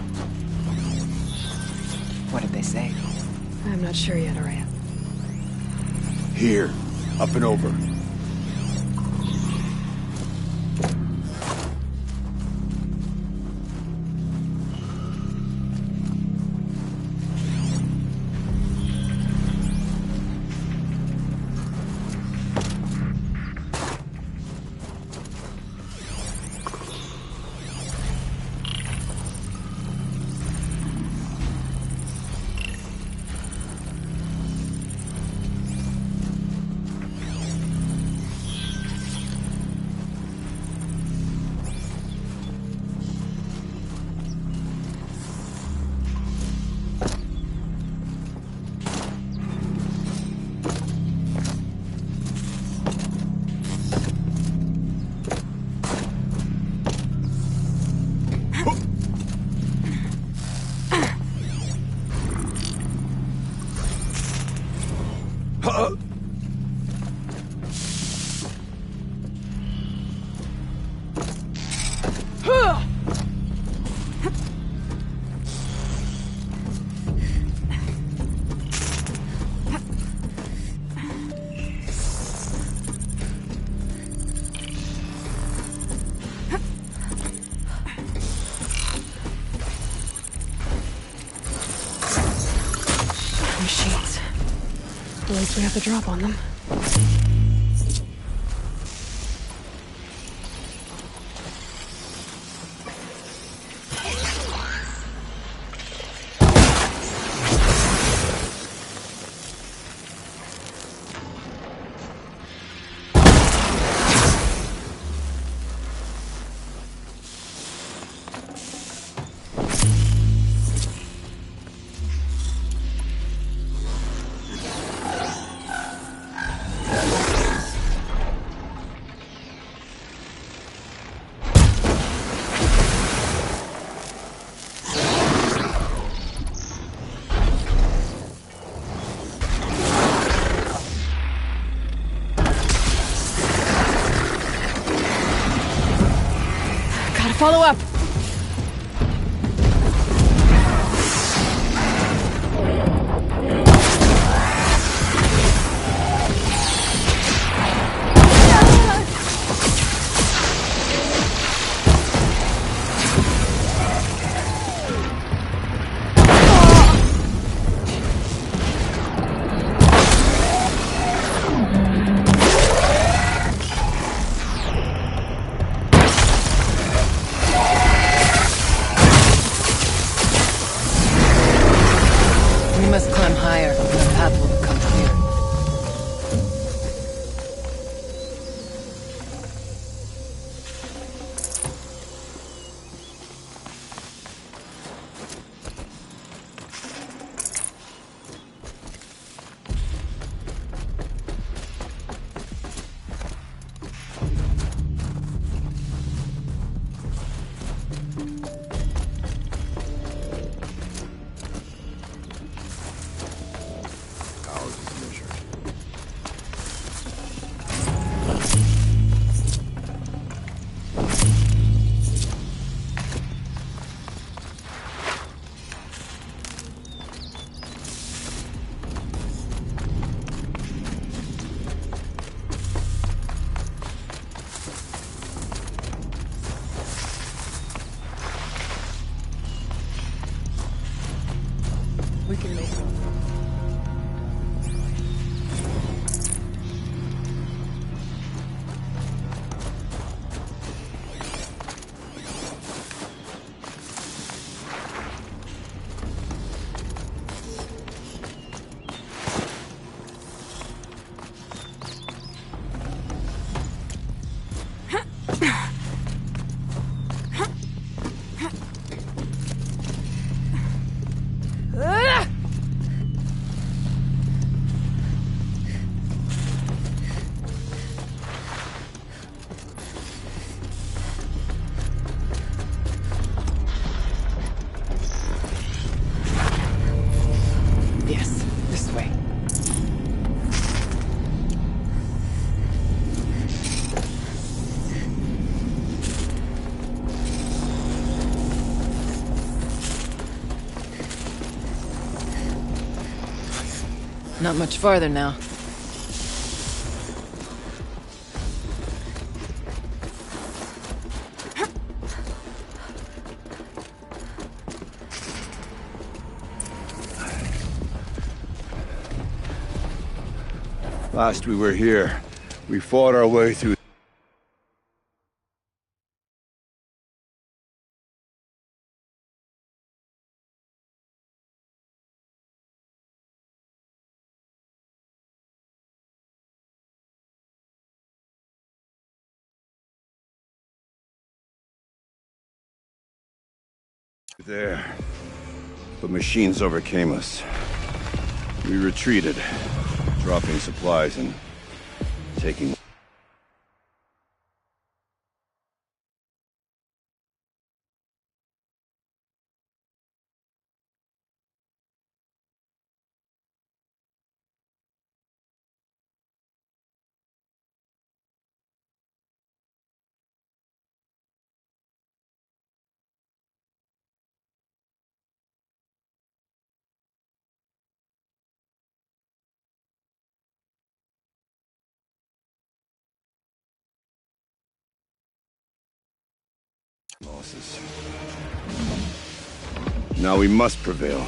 What did they say? I'm not sure yet, Araya. Here. Up and over. the least we have to drop on them. Follow up! We can make it. Not much farther now. Last we were here, we fought our way through there, but machines overcame us. We retreated, dropping supplies and taking... losses. Now we must prevail,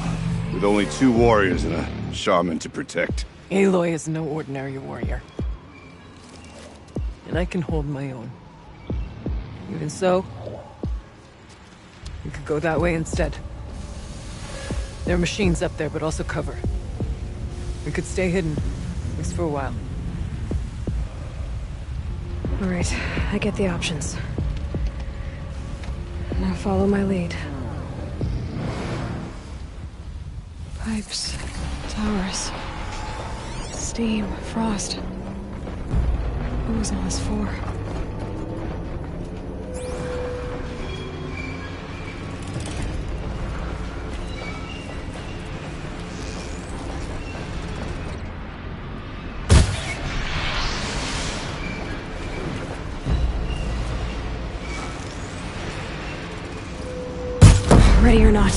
with only 2 warriors and a shaman to protect. Aloy is no ordinary warrior. And I can hold my own. Even so, we could go that way instead. There are machines up there, but also cover. We could stay hidden, at least for a while. All right, I get the options. Now follow my lead. Pipes, towers, steam, frost. What was all this for? Ready or not.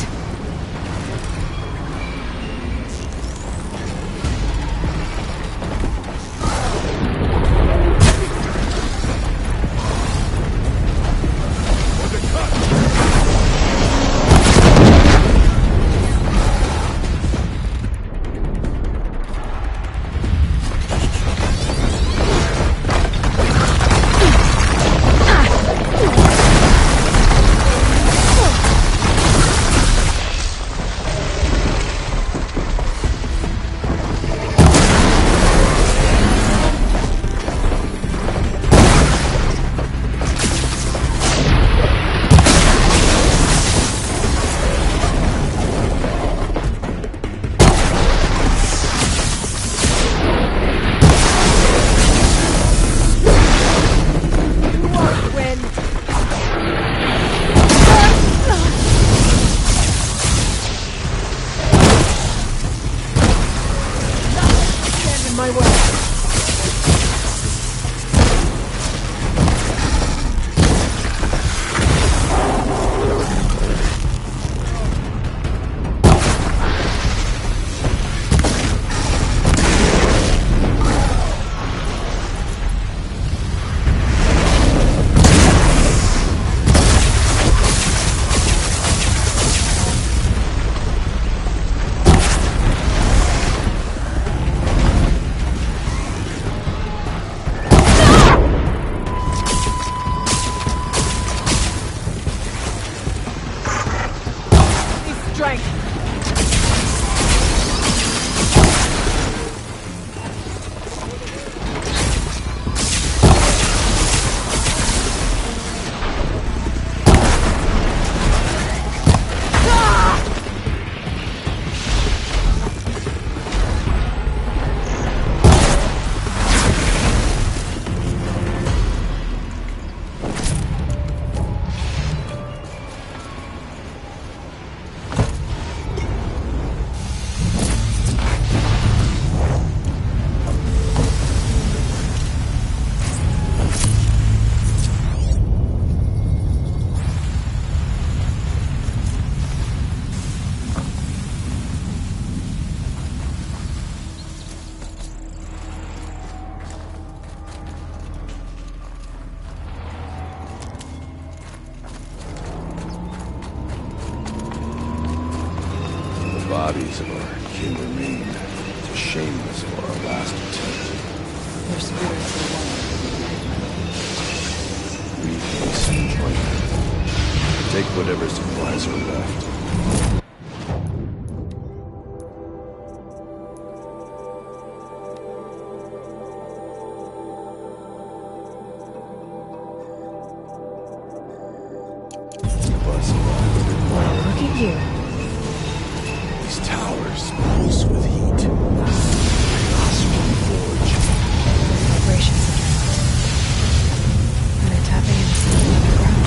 Bodies of our kin remain to shame us for our last attempt. Their spirits are one. We may soon join them. Take whatever supplies are left. Keep us alive. Look at you. These towers pulse with heat. Forge. Vibrations again. And they're tapping into something underground.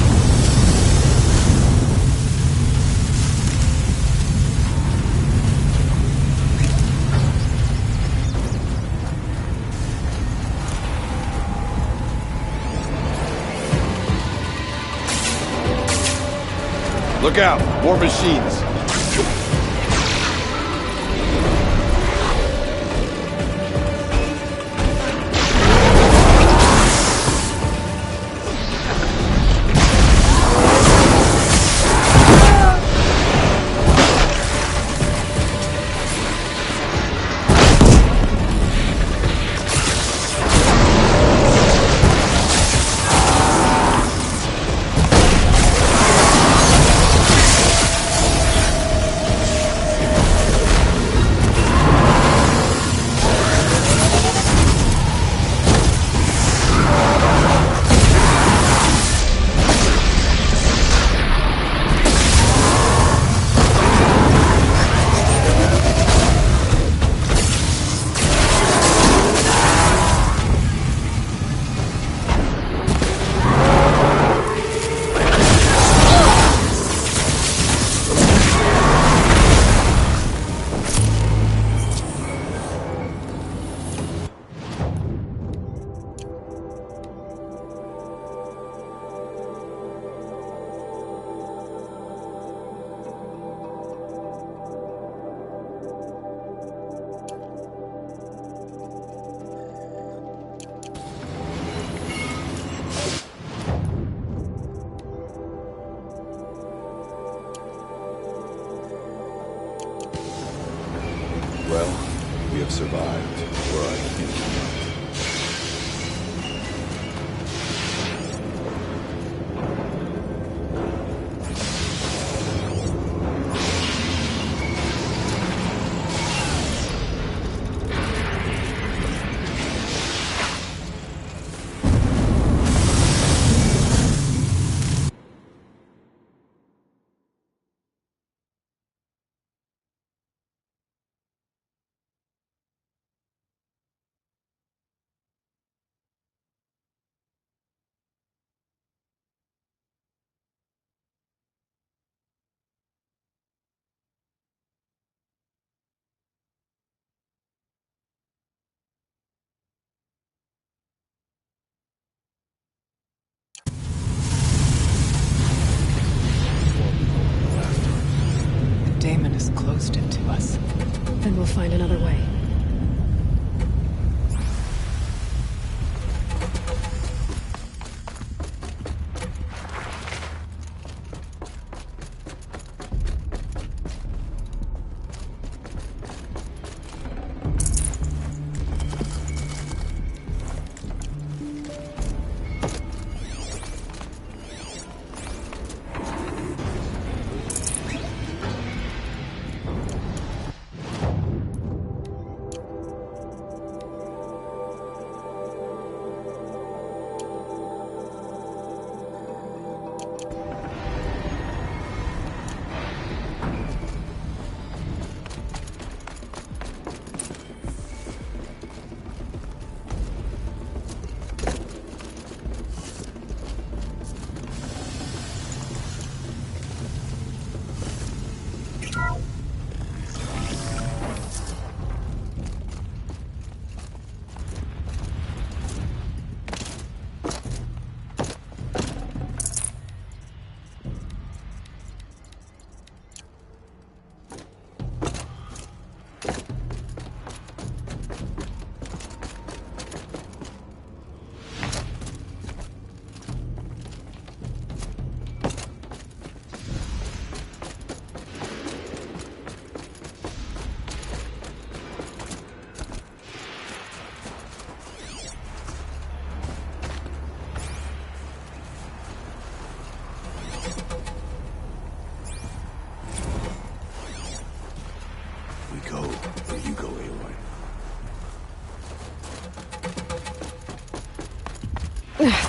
Look out! More machines! survived, or I think he might. Damon has closed it to us. Then we'll find another way.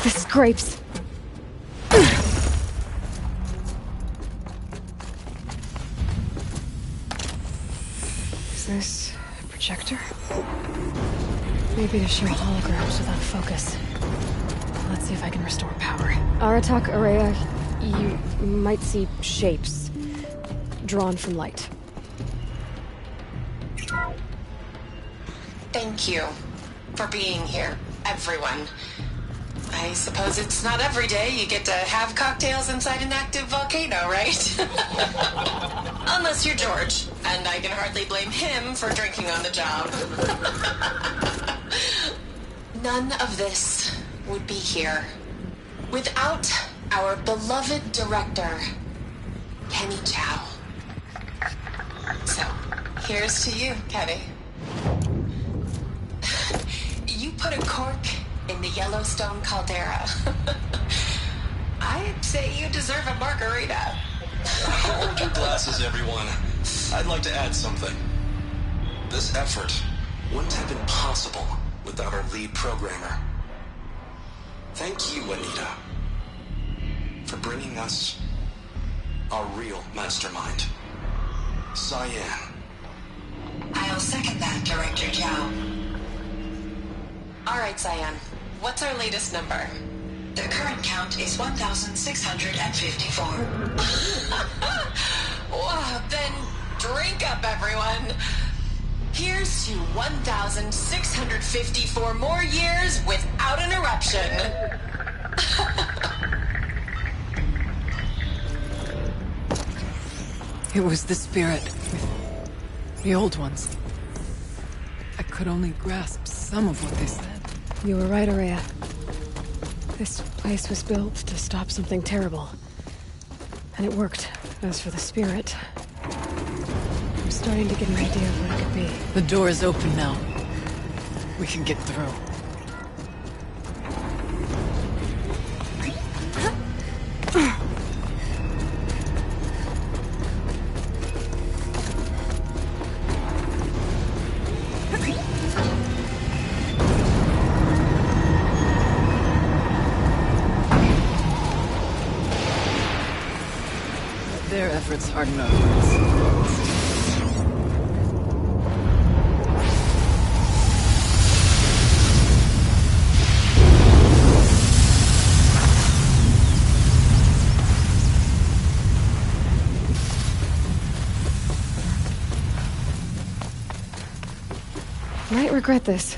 The scrapes. Is this a projector? Maybe to show holograms without focus. Let's see if I can restore power. Aratak Araya, you might see shapes drawn from light. Thank you for being here, everyone. I suppose it's not every day you get to have cocktails inside an active volcano, right? Unless you're George, and I can hardly blame him for drinking on the job. None of this would be here without our beloved director, Kenny Chow. So, here's to you, Kenny. You put a cork in the Yellowstone caldera. I'd say you deserve a margarita. Hold your glasses, everyone. I'd like to add something. This effort wouldn't have been possible without our lead programmer. Thank you, Anita, for bringing us our real mastermind, Cyan. I'll second that, Director Chow. All right, Cyan. What's our latest number? The current count is 1,654. Wow, then drink up, everyone. Here's to 1,654 more years without an eruption. It was the spirit. The old ones. I could only grasp some of what they said. You were right, Araya. This place was built to stop something terrible. And it worked. As for the spirit... I'm starting to get an idea of what it could be. The door is open now. We can get through. Their efforts hard enough for us. Might regret this.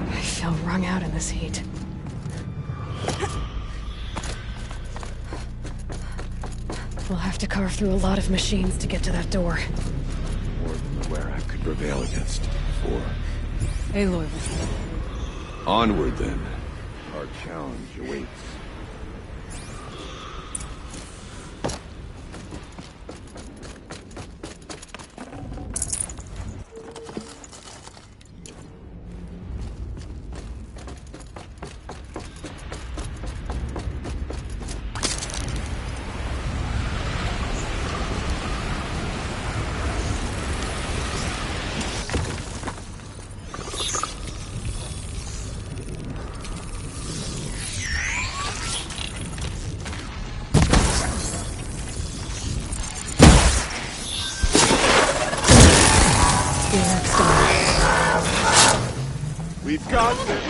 I feel wrung out in this heat. We'll have to carve through a lot of machines to get to that door. More than the Warrack could prevail against before. Aloy. Onward, then. Our challenge awaits. We've got this!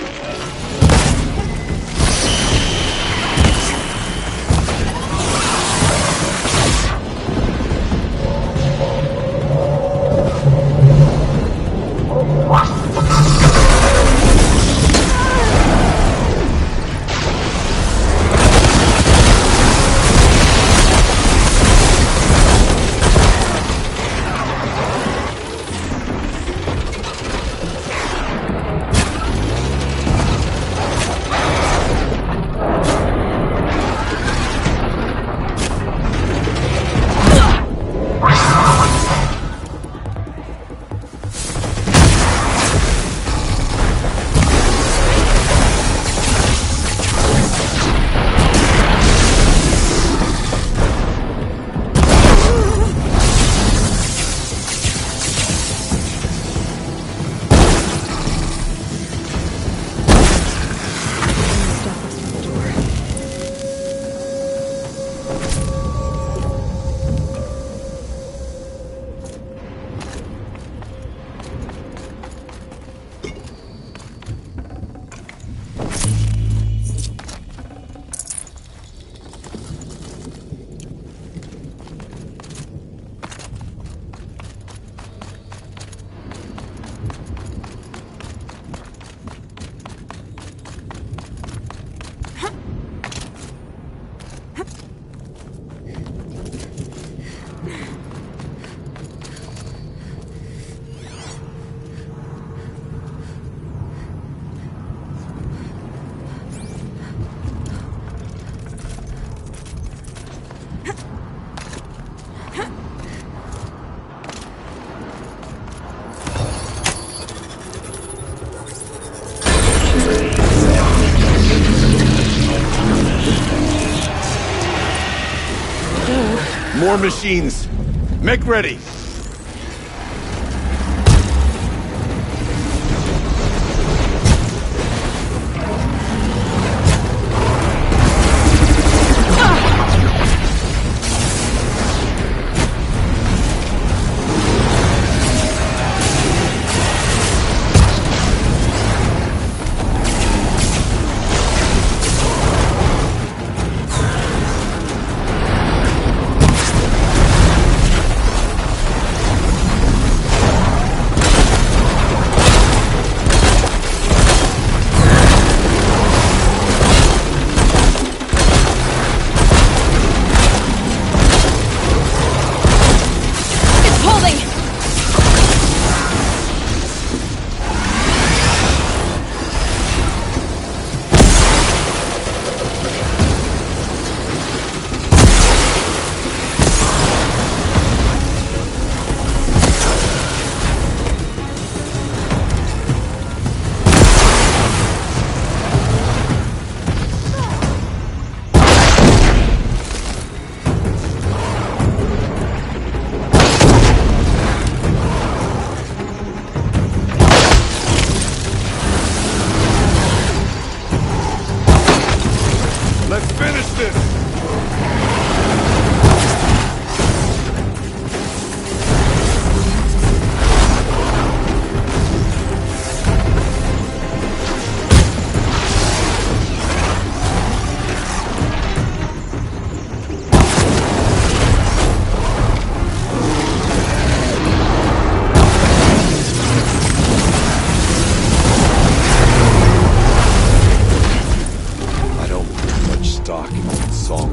More machines. Make ready.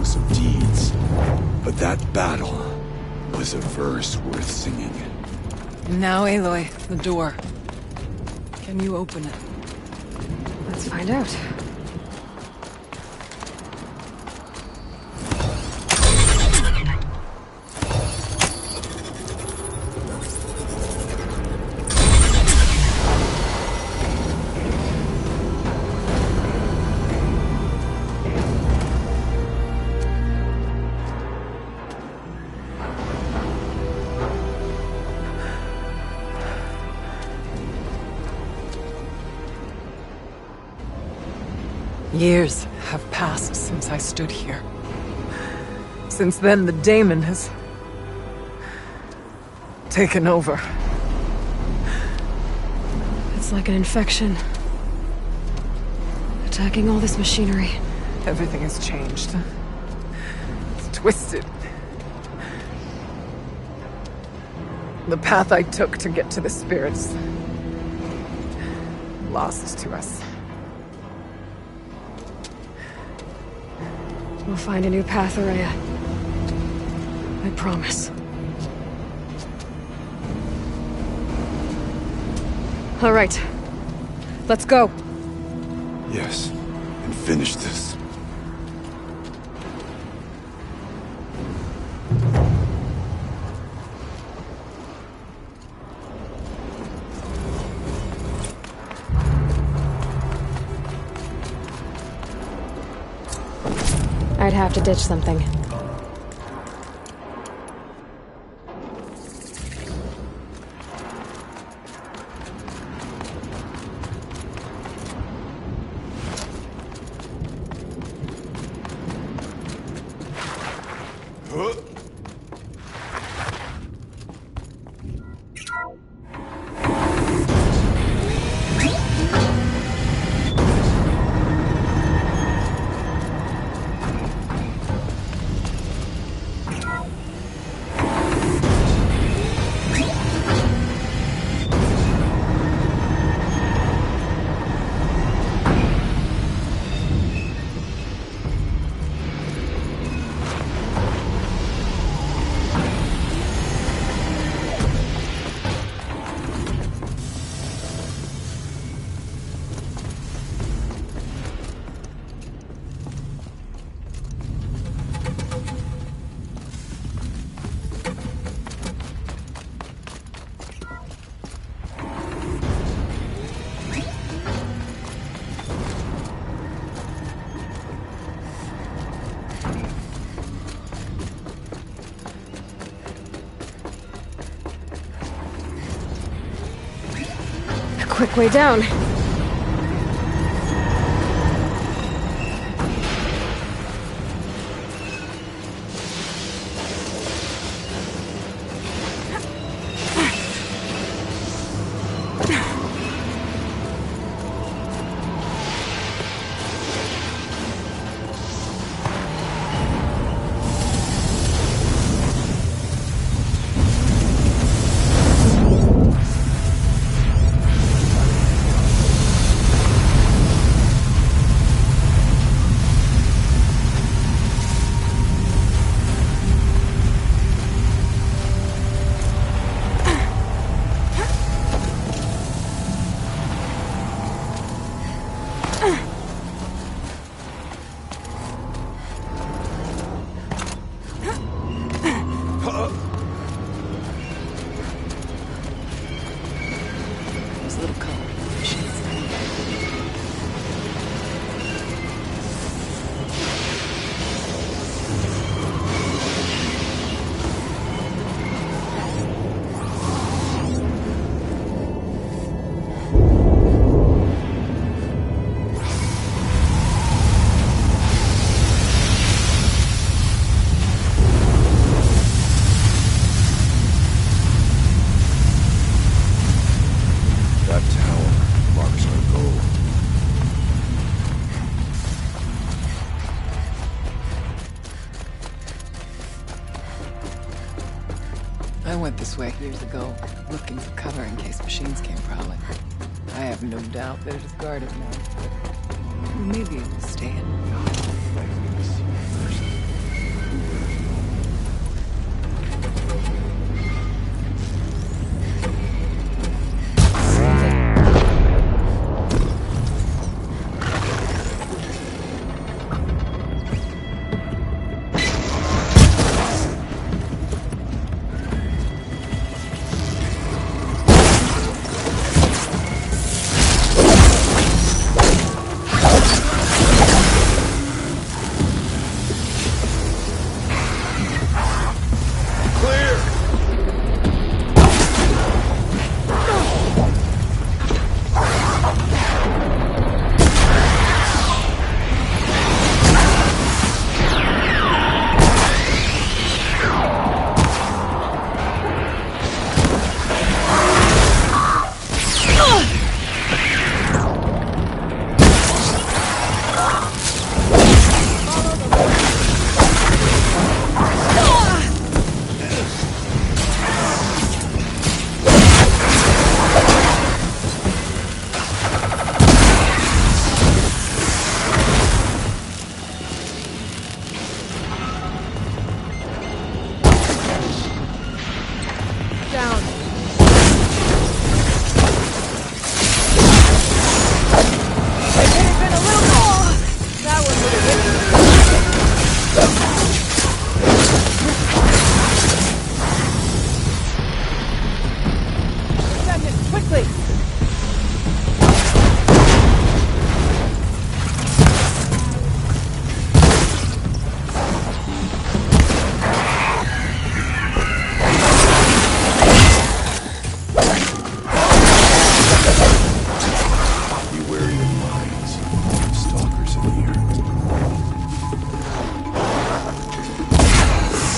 songs of deeds. But that battle was a verse worth singing. Now, Aloy, the door. Can you open it? Let's find out. Years have passed since I stood here. Since then, the daemon has taken over. It's like an infection. Attacking all this machinery. Everything has changed. It's twisted. The path I took to get to the spirits, lost to us. We'll find a new path, Araya. I promise. All right. Let's go. Yes, and finish this. I'd have to ditch something. Quick way down. I went this way years ago, looking for cover in case machines came prowling. I have no doubt that it is guarded now. Maybe it will stay in.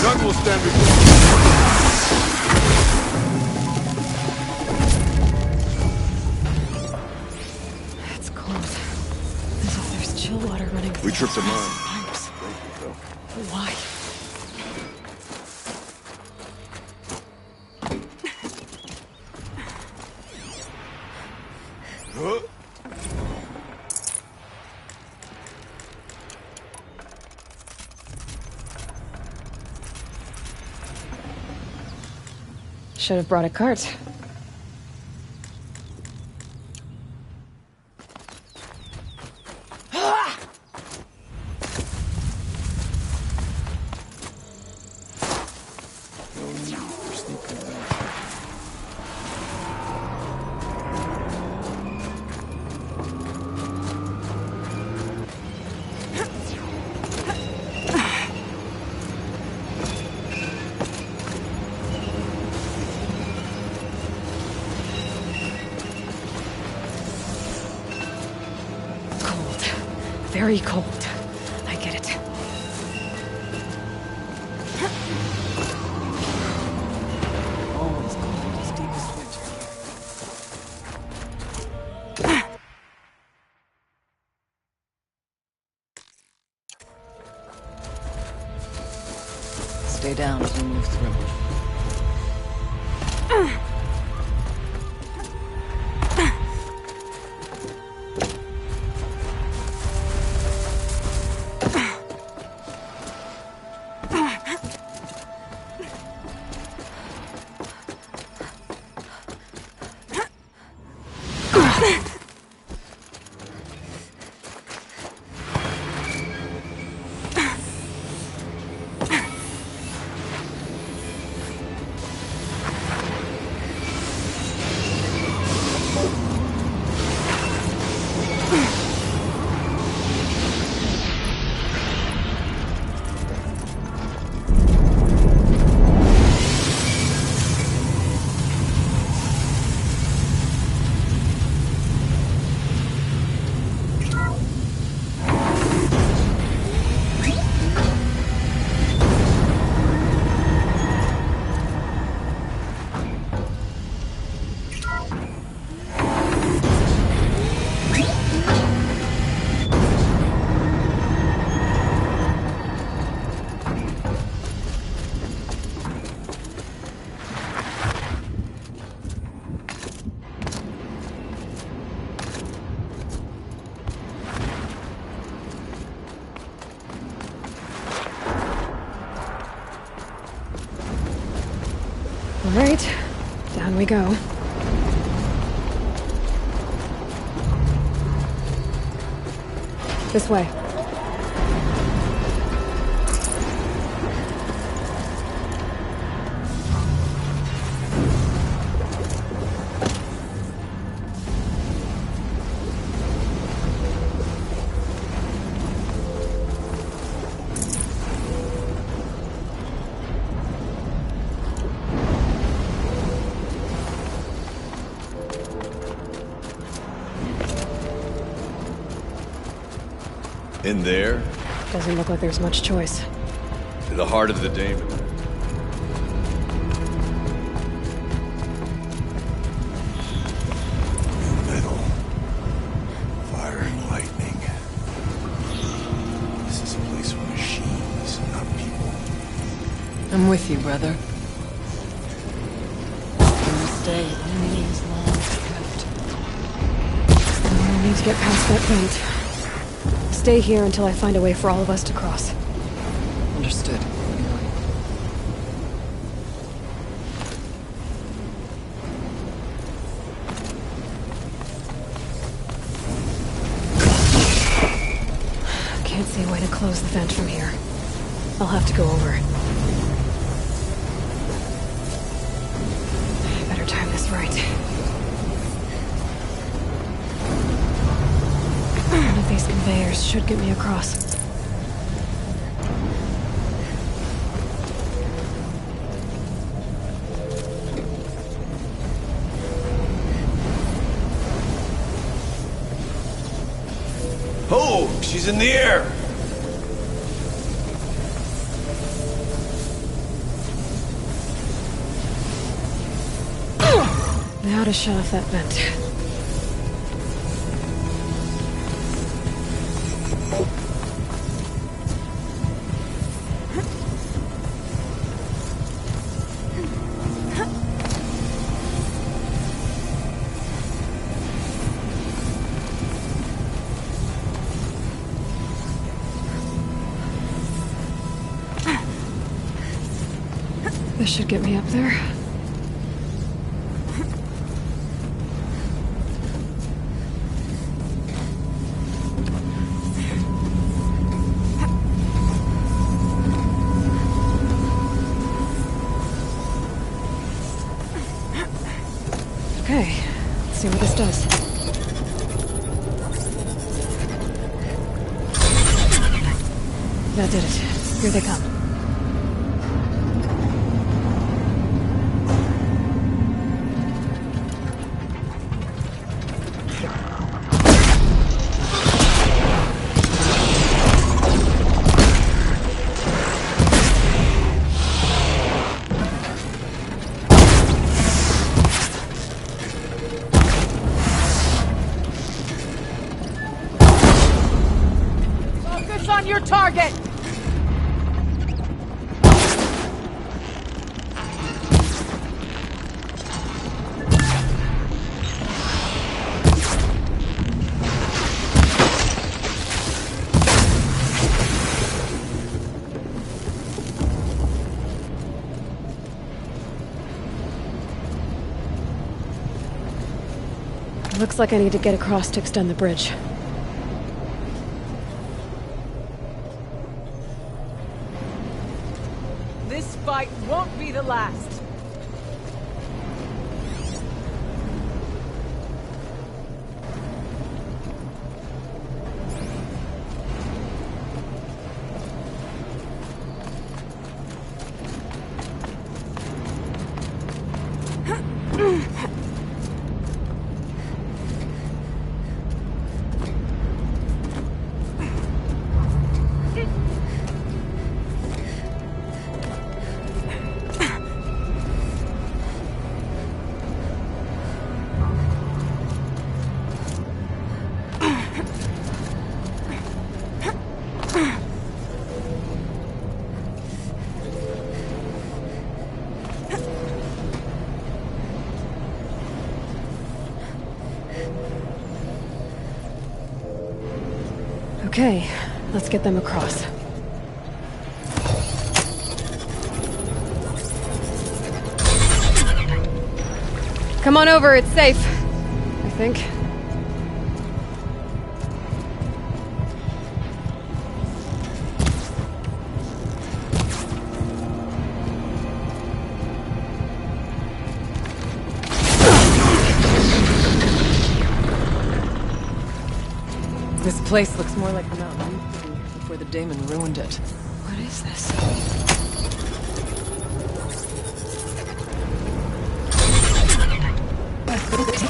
None will stand before. It's cold. As if there's chill water running through We tripped a the mine. pipes. Why? Should have brought a cart. Very cold. I get it. Always cold as deepest winter here. Stay down as we move through. All right, down we go. This way. In there, Doesn't look like there's much choice. to the heart of the Daemon. Metal. Fire and lightning. This is a place for machines, not people. I'm with you, brother. We'll stay only as long as kept. I need to get past that vent. Stay here until I find a way for all of us to cross. Understood. Can't see a way to close the vent from here. I'll have to go over. I better time this right. One of these conveyors should get me across. Oh, she's in the air! Now to shut off that vent. This should get me up there. Okay, let's see what this does. That did it. Here they come. On your target! Looks like I need to get across to extend the bridge. This fight won't be the last. Okay, let's get them across. Come on over, it's safe. I think. This place looks more like the mountain used to be before the Daemon ruined it. What is this?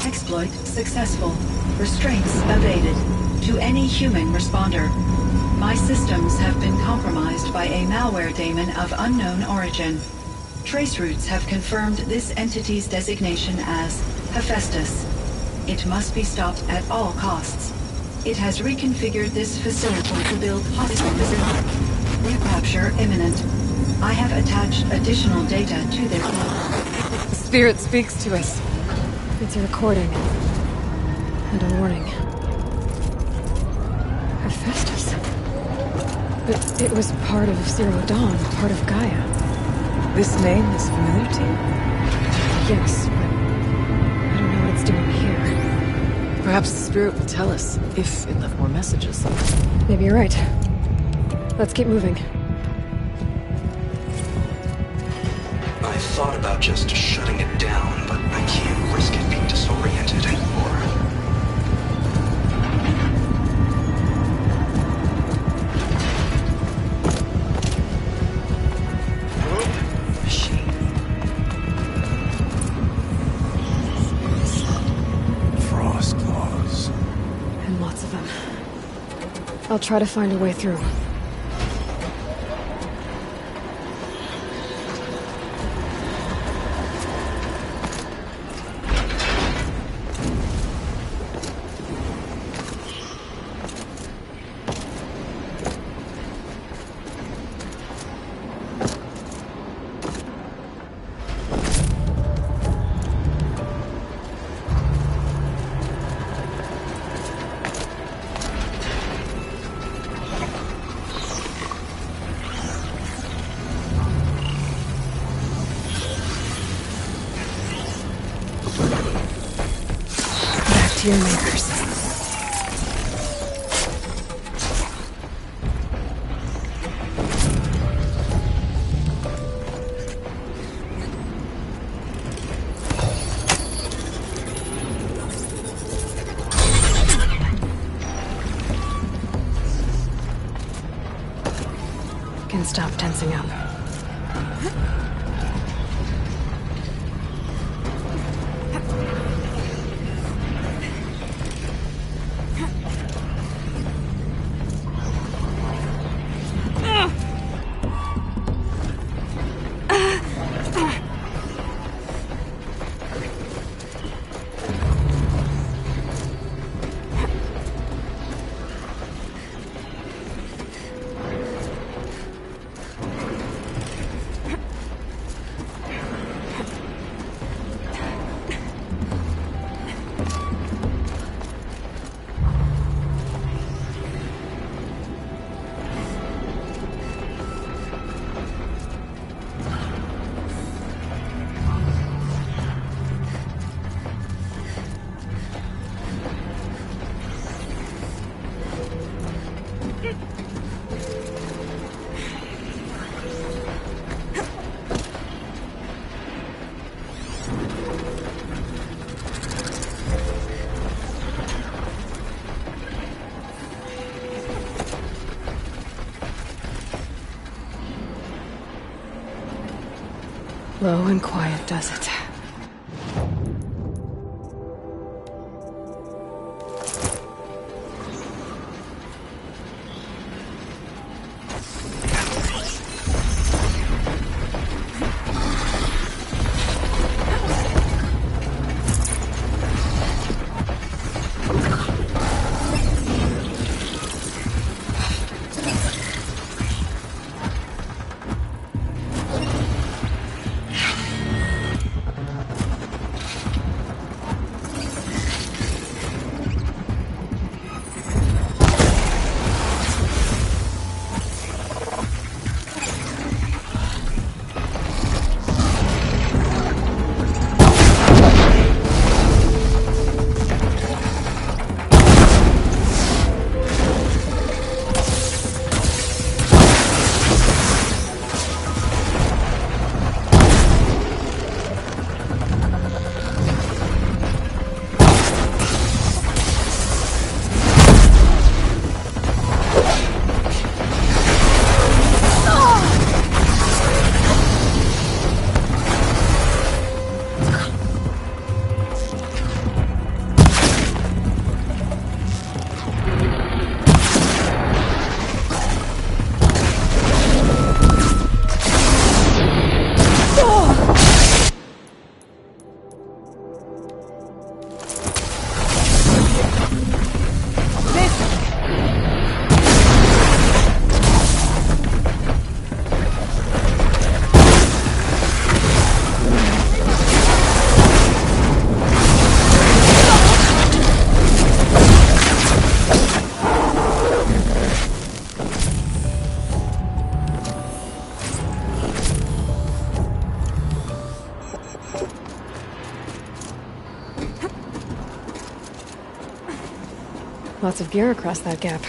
Exploit successful. Restraints evaded. To any human responder. My systems have been compromised by a malware daemon of unknown origin. Trace routes have confirmed this entity's designation as Hephaestus. It must be stopped at all costs. It has reconfigured this facility to build hospitals. Recapture imminent. I have attached additional data to their... The spirit speaks to us. It's a recording. And a warning. Hephaestus. But it was part of Zero Dawn, part of Gaia. This name is familiar to you? Yes, but I don't know what it's doing here. Perhaps the spirit will tell us, if it left more messages. Maybe you're right. Let's keep moving. I thought about just shutting it down, but I can't risk it being disoriented anymore. Frost claws. And lots of them. I'll try to find a way through. to your makers. Can stop tensing up. Low and quiet does it. Lots of gear across that gap.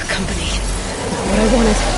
Company. What I wanted.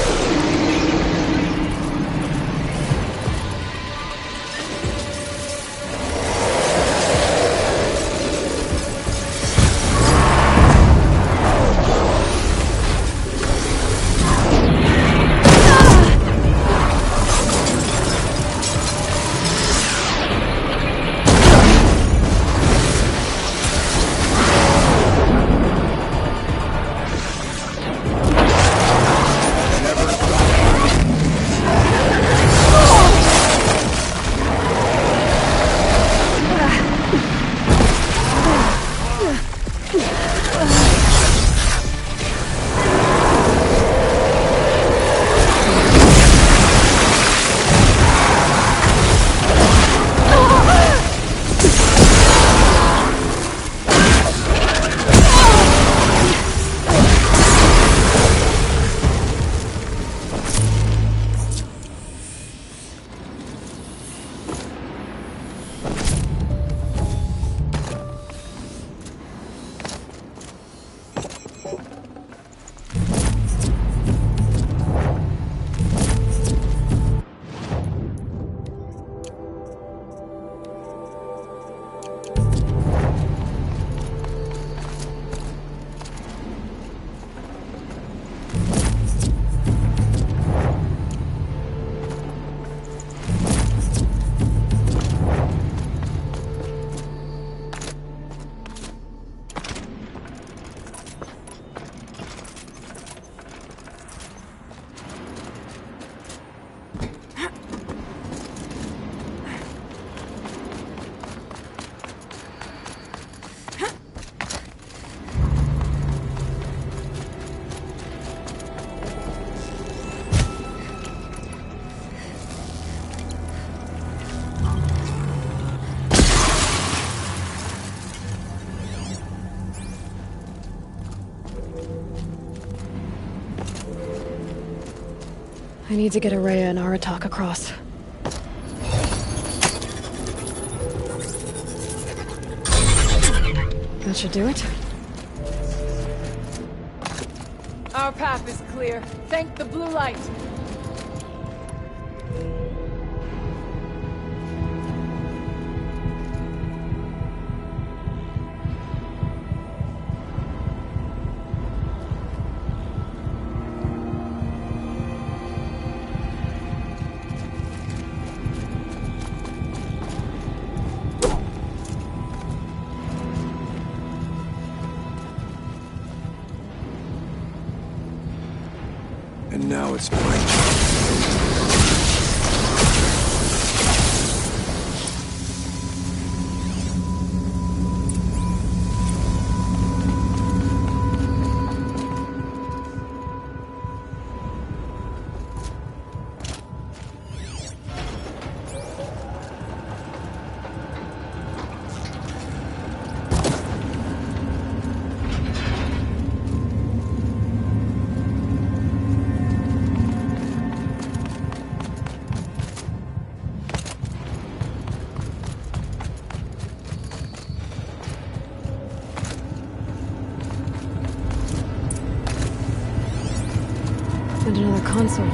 I need to get Araya and Aratak across. That should do it. Our path is clear. Thank the blue light. And now it's my turn. And another console.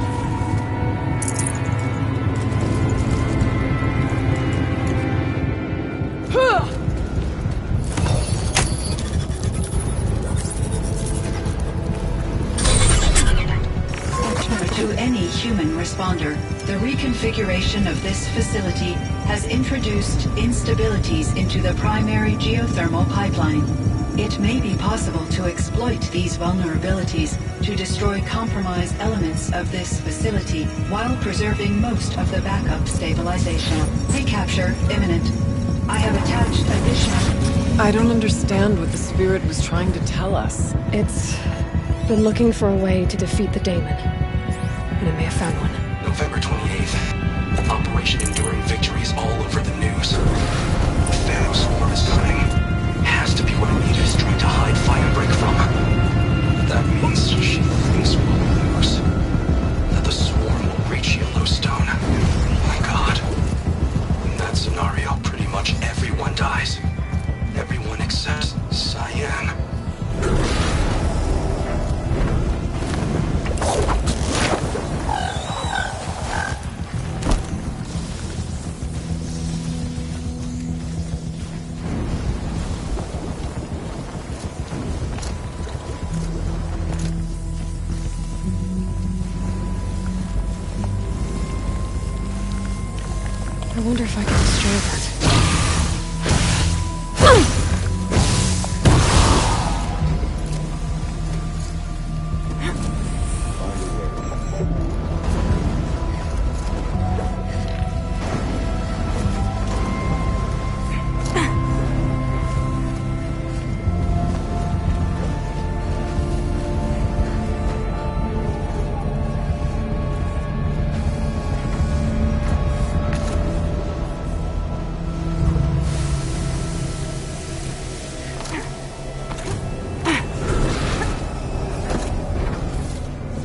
To any human responder, the reconfiguration of this facility has introduced instabilities into the primary geothermal pipeline. It may be possible to exploit these vulnerabilities to destroy compromised elements of this facility while preserving most of the backup stabilization. Recapture imminent. I have attached additional... I don't understand what the spirit was trying to tell us. It's been looking for a way to defeat the Daemon. And it may have found one. November 28th. Operation Enduring Victory is all over the news. The Thanos Swarm is coming. Has to be what Anita is trying to hide Firebreak from. That means she thinks we'll lose. That the Swarm will reach Yellowstone. My God. In that scenario, pretty much everyone dies. Everyone except Cyan. I wonder if I can destroy that.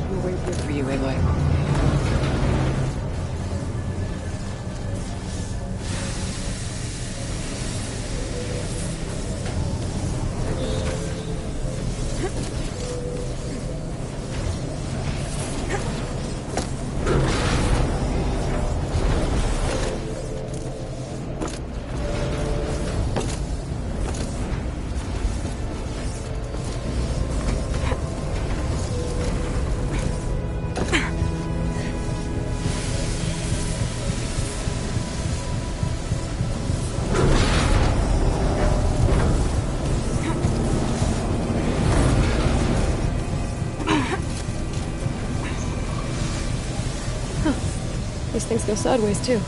We'll wait here for you, Aloy. These things go sideways, too.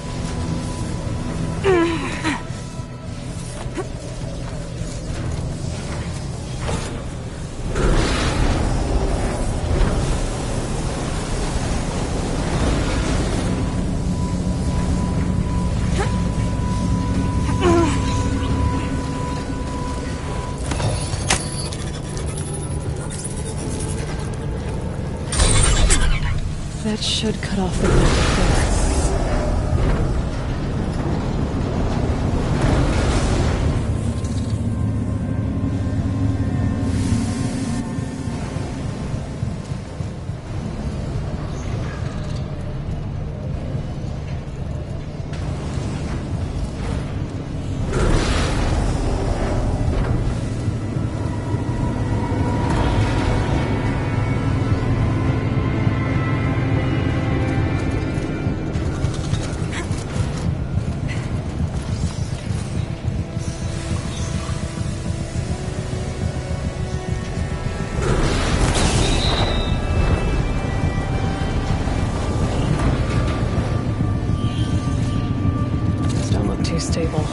That should cut off the road there. Too stable.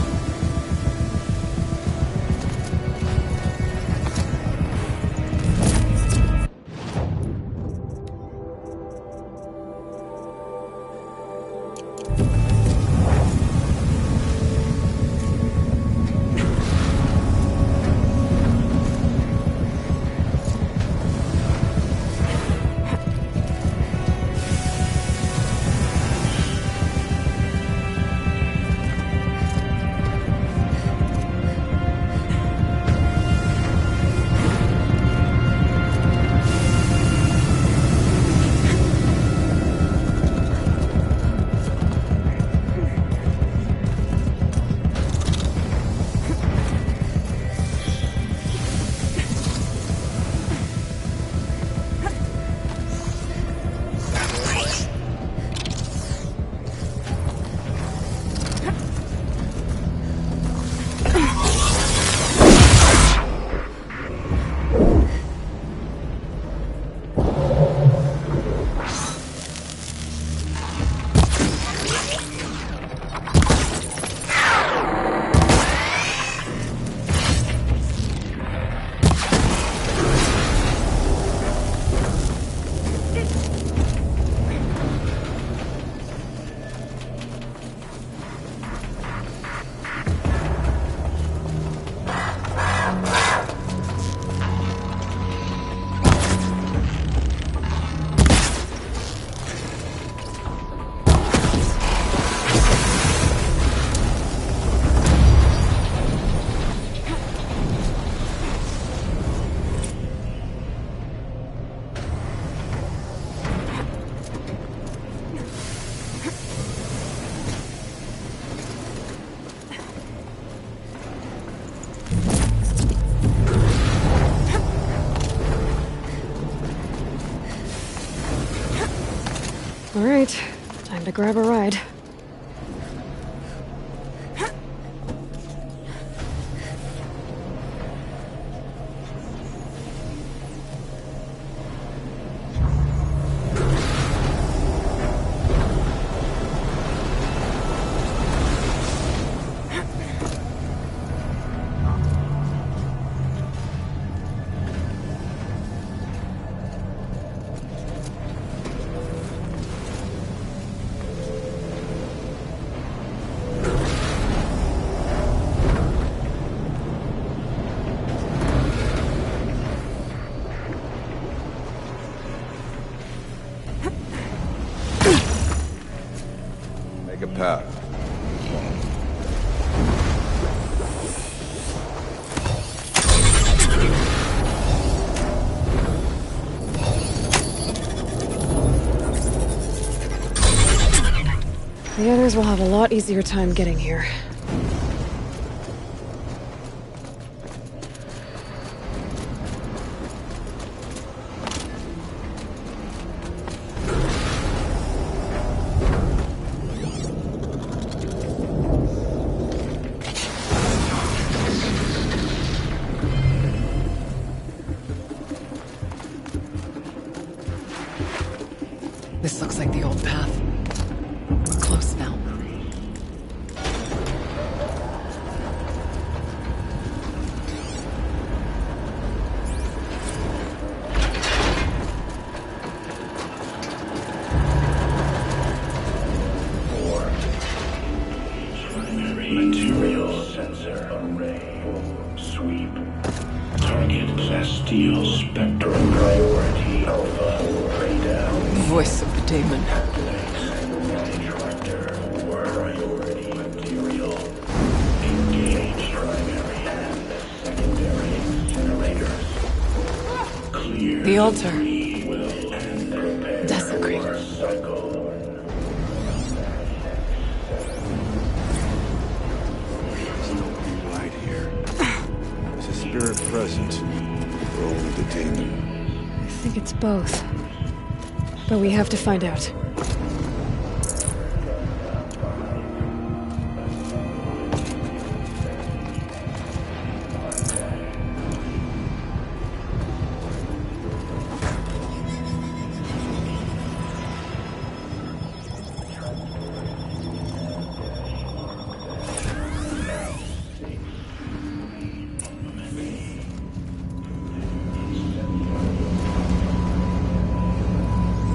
All right, time to grab a ride. Make a path. The others will have a lot easier time getting here. This looks like the old path. We're close now. Material sensor array. Sweep. Target Celestial Spectrum priority Alpha. Ray down. voice of the daemon. Priority material. Engage primary and secondary incinerators. Clear The altar. and prepare Desecrate. for cycle. There's no blue light here. There's a spirit present. Or only the daemon. I think it's both. But we have to find out.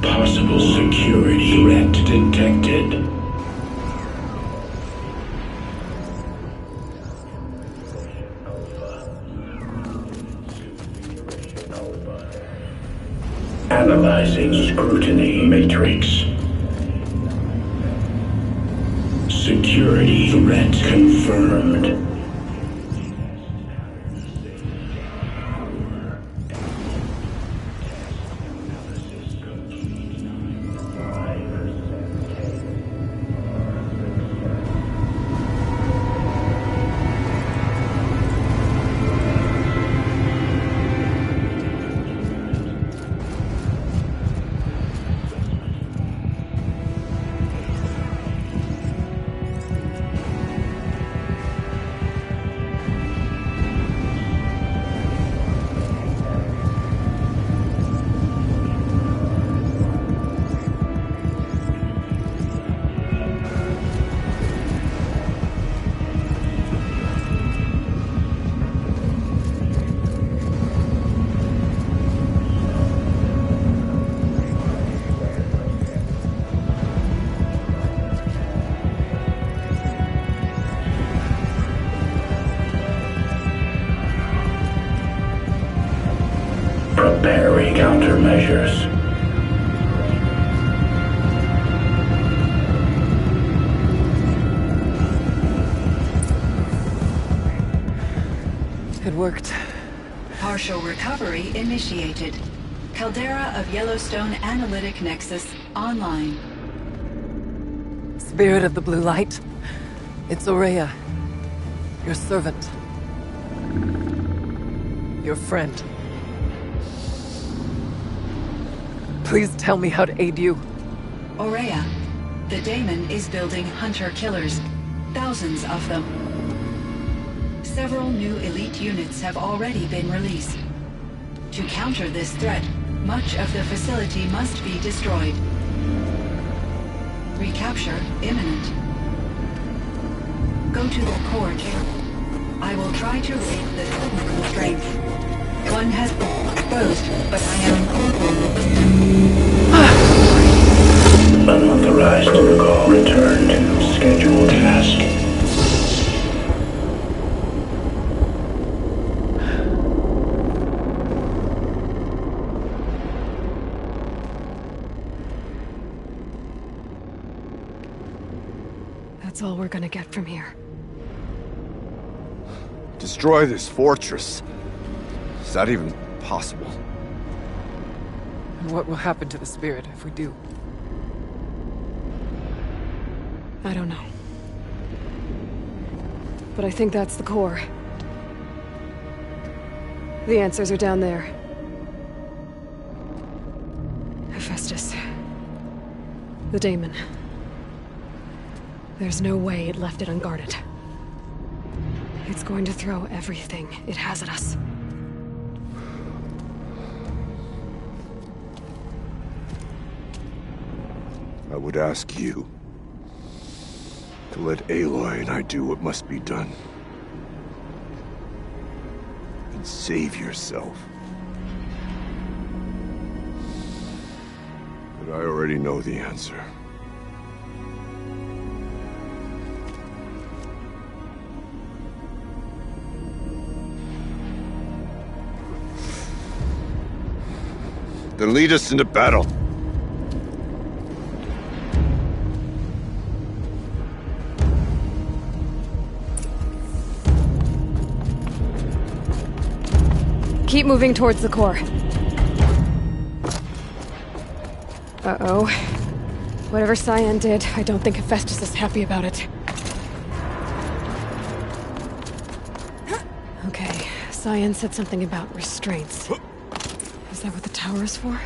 Possible security threat detected. Analyzing scrutiny matrix. Security threat confirmed. Preparing countermeasures. It worked. Partial recovery initiated. Caldera of Yellowstone Analytic Nexus online. Spirit of the blue light. It's Aurea. Your servant. Your friend. Please tell me how to aid you. Aurea, the daemon is building hunter-killers. Thousands of them. Several new elite units have already been released. To counter this threat, much of the facility must be destroyed. Recapture imminent. Go to the core chamber. I will try to raid the technical strength. One has been exposed, but I am... Unauthorized call. Return to scheduled task. That's all we're gonna get from here. Destroy this fortress. Is that even possible? And what will happen to the spirit if we do? I don't know. But I think that's the core. The answers are down there. Hephaestus. The daemon. There's no way it left it unguarded. It's going to throw everything it has at us. I would ask you to let Aloy and I do what must be done. And save yourself. But I already know the answer. Then lead us into battle. keep moving towards the core. Uh-oh. Whatever Cyan did, I don't think Hephaestus is happy about it. Okay, Cyan said something about restraints. Is that what the tower is for?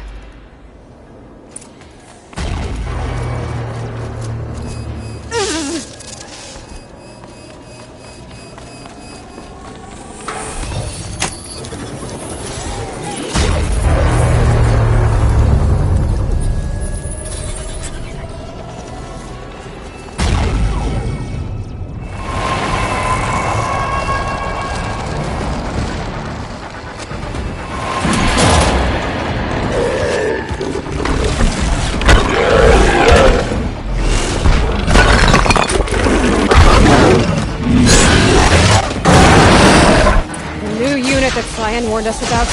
Cyan warned us about.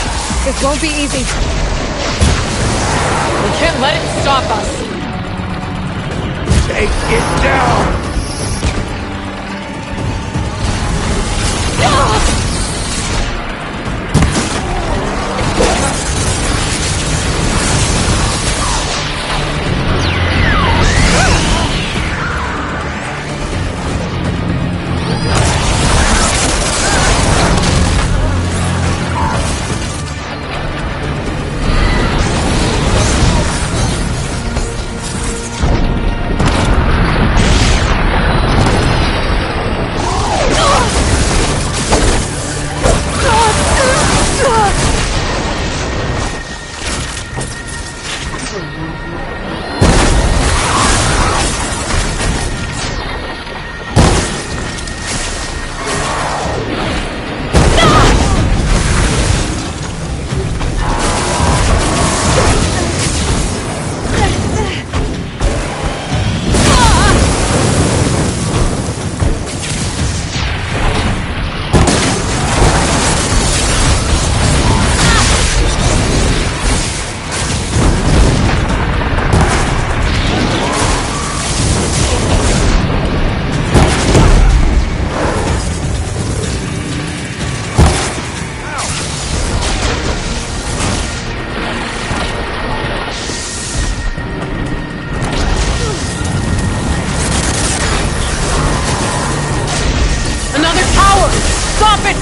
This won't be easy. We can't let it stop us. Take it down!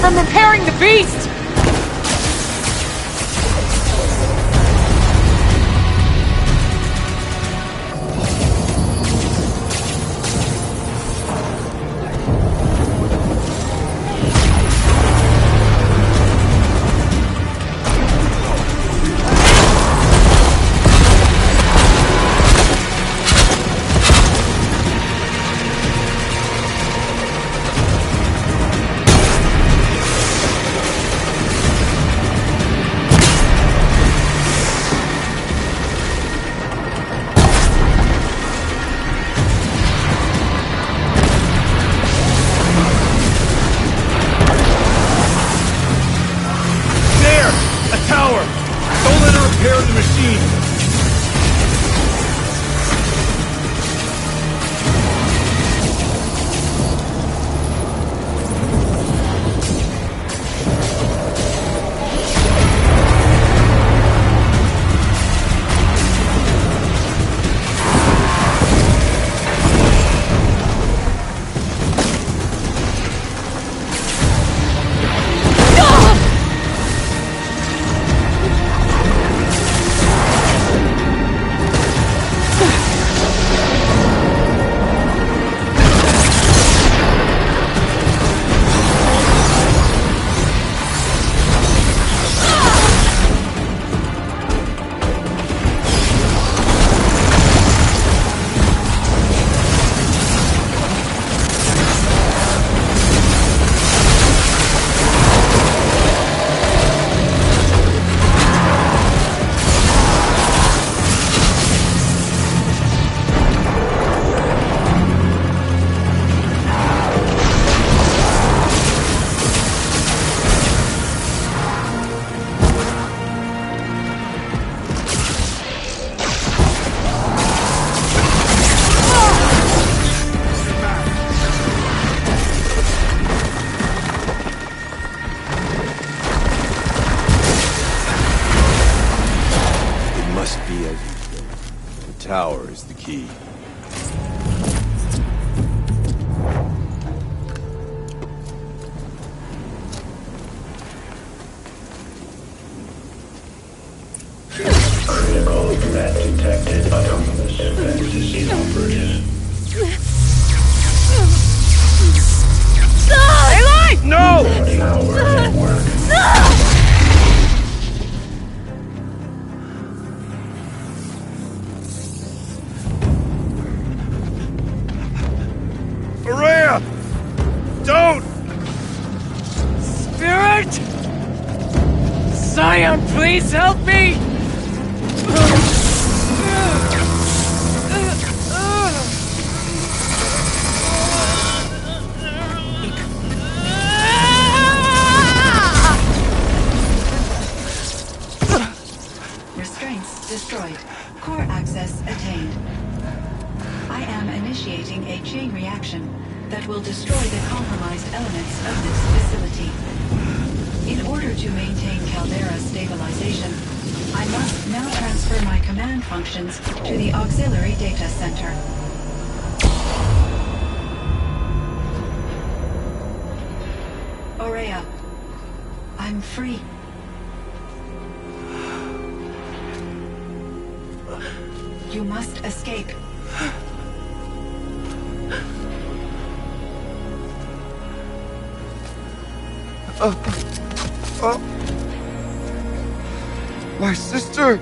From repairing the beast! key. Critical threat detected. Autonomous fence is inoperative. Aloy! No! Power network. Araya! Don't! Spirit! Scion, please help me! Restraints destroyed. Core access attained. I am initiating a chain reaction that will destroy the compromised elements of this facility. In order to maintain Caldera stabilization, I must now transfer my command functions to the auxiliary data center. Aurea, I'm free. You must escape. My sister!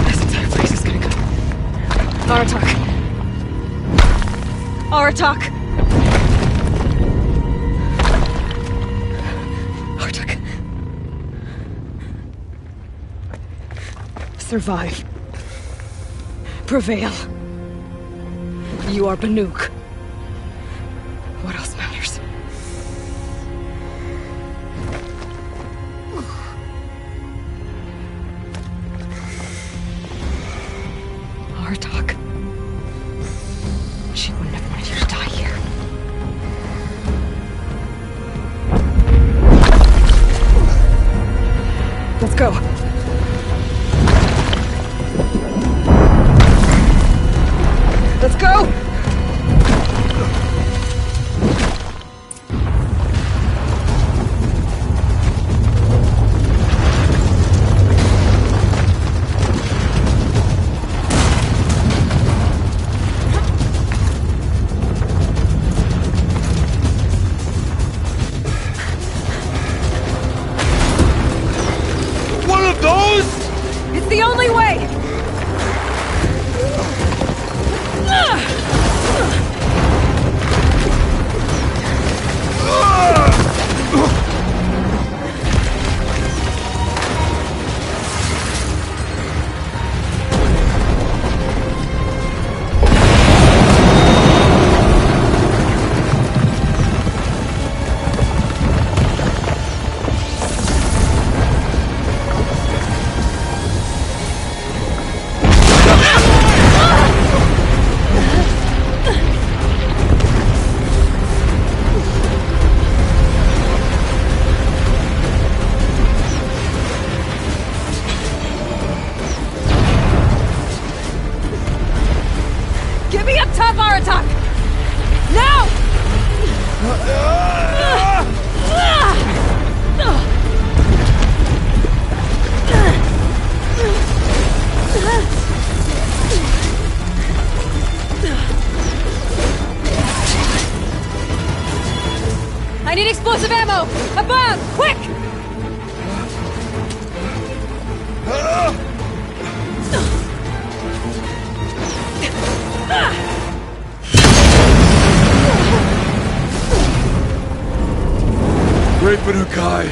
This entire place is gonna go. Aratak. Aratak. Aratak. Survive. Prevail. You are Banuk. What else matters? Artak. She wouldn't have wanted you to die here. Let's go. Let's go! One of those? It's the only way! Get me up top, Aratak! Now! I need explosive ammo! Above! Quick! Great Banukai!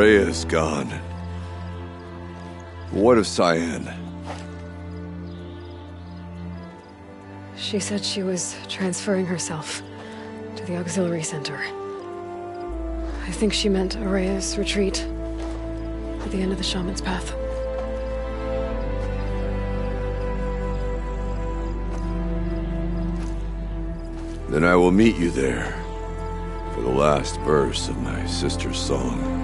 Araya is gone. What of Cyan? She said she was transferring herself to the auxiliary center. I think she meant Araya's retreat at the end of the Shaman's Path. Then I will meet you there for the last verse of my sister's song.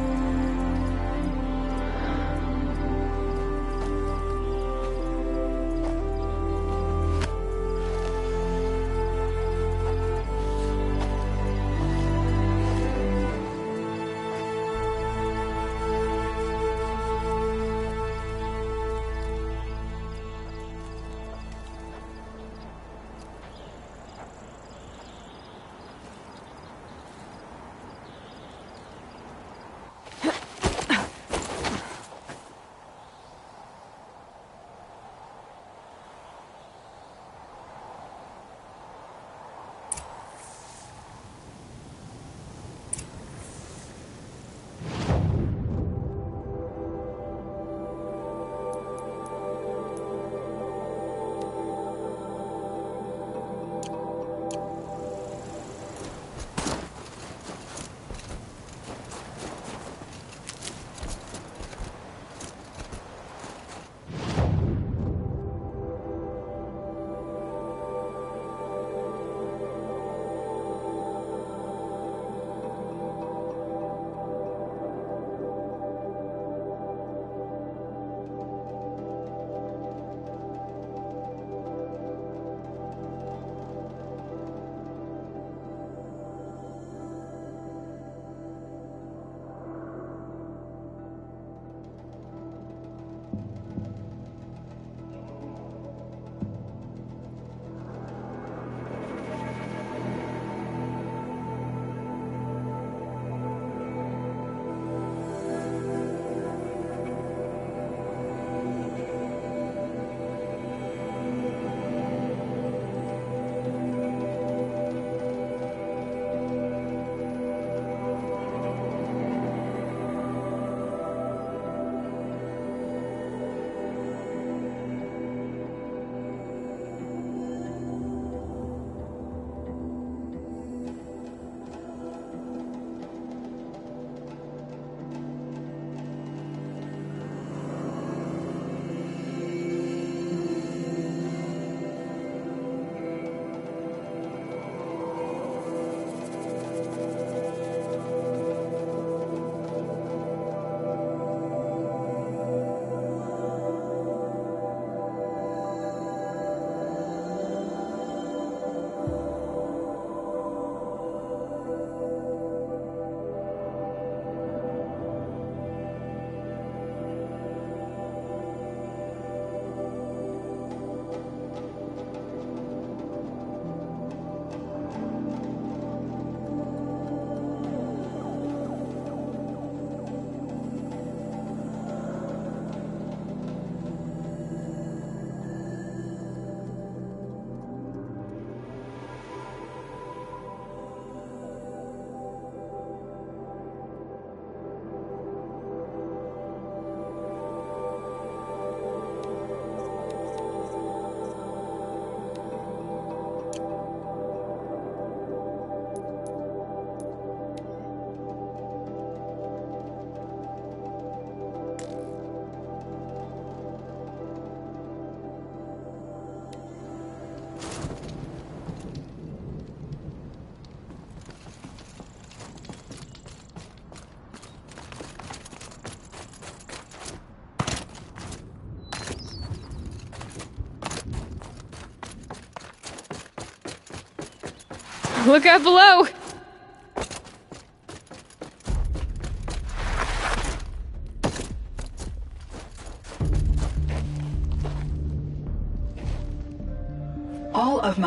Look out below!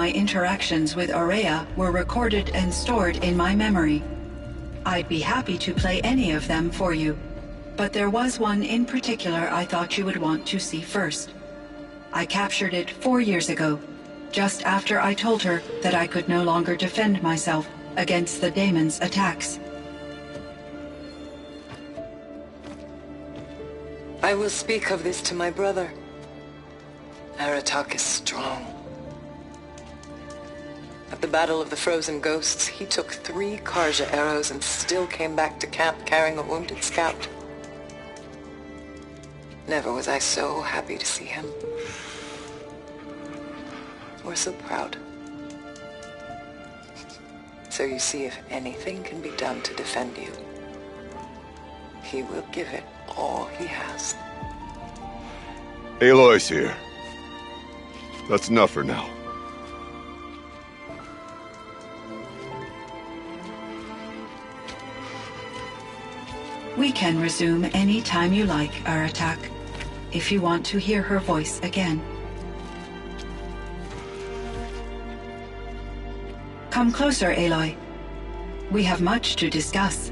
my interactions with Aurea were recorded and stored in my memory. I'd be happy to play any of them for you, but there was one in particular I thought you would want to see first. I captured it 4 years ago, just after I told her that I could no longer defend myself against the daemon's attacks. I will speak of this to my brother. Aratak is strong. At the Battle of the Frozen Ghosts, he took 3 Karja arrows and still came back to camp carrying a wounded scout. Never was I so happy to see him. Or so proud. So you see, if anything can be done to defend you, he will give it all he has. Aloy's here. That's enough for now. We can resume any time you like, Aratak, if you want to hear her voice again. Come closer, Aloy. We have much to discuss.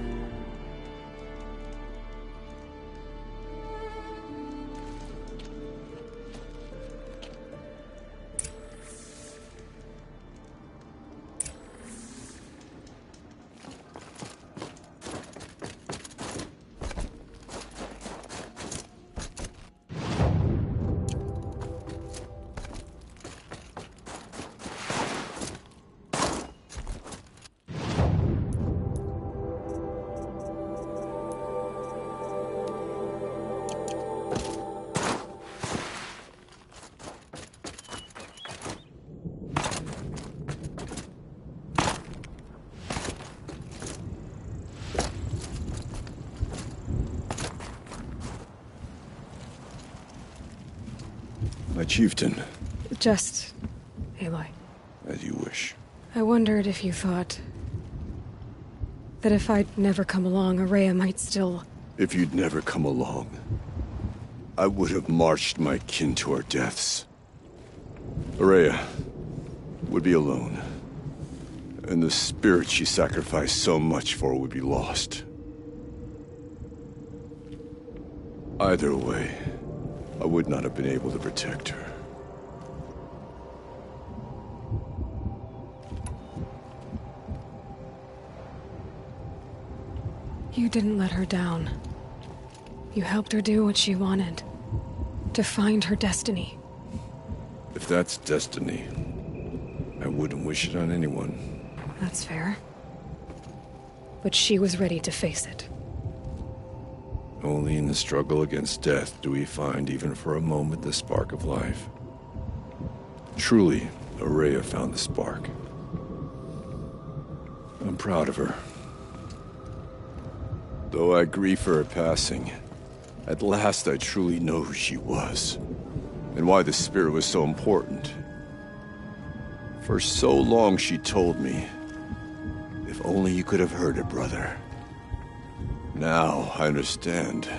My chieftain. Just... Aloy. As you wish. I wondered if you thought... that if I'd never come along, Aurea might still... If you'd never come along, I would have marched my kin to our deaths. Aurea would be alone, and the spirit she sacrificed so much for would be lost. Either way, I would not have been able to protect her. You didn't let her down. You helped her do what she wanted. To find her destiny. If that's destiny, I wouldn't wish it on anyone. That's fair. But she was ready to face it. Only in the struggle against death do we find, even for a moment, the spark of life. Truly, Aurea found the spark. I'm proud of her. Though I grieve for her passing, at last I truly know who she was, and why the spirit was so important. For so long she told me, if only you could have heard it, brother. Now I understand.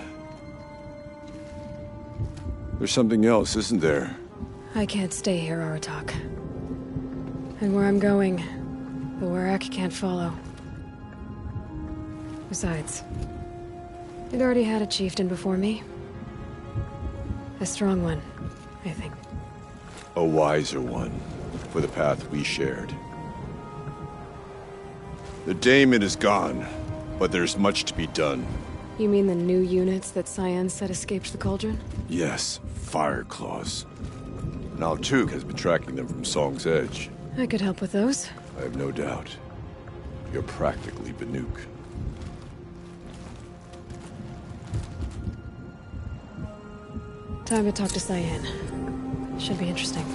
There's something else, isn't there? I can't stay here, Aratak. And where I'm going, the Warak can't follow. Besides, it already had a chieftain before me. A strong one, I think. A wiser one, for the path we shared. The daemon is gone, but there's much to be done. You mean the new units that Cyan said escaped the cauldron? Yes, fire claws. Now Tug has been tracking them from Song's Edge. I could help with those. I have no doubt. You're practically Banuk. Time to talk to Cyan. Should be interesting.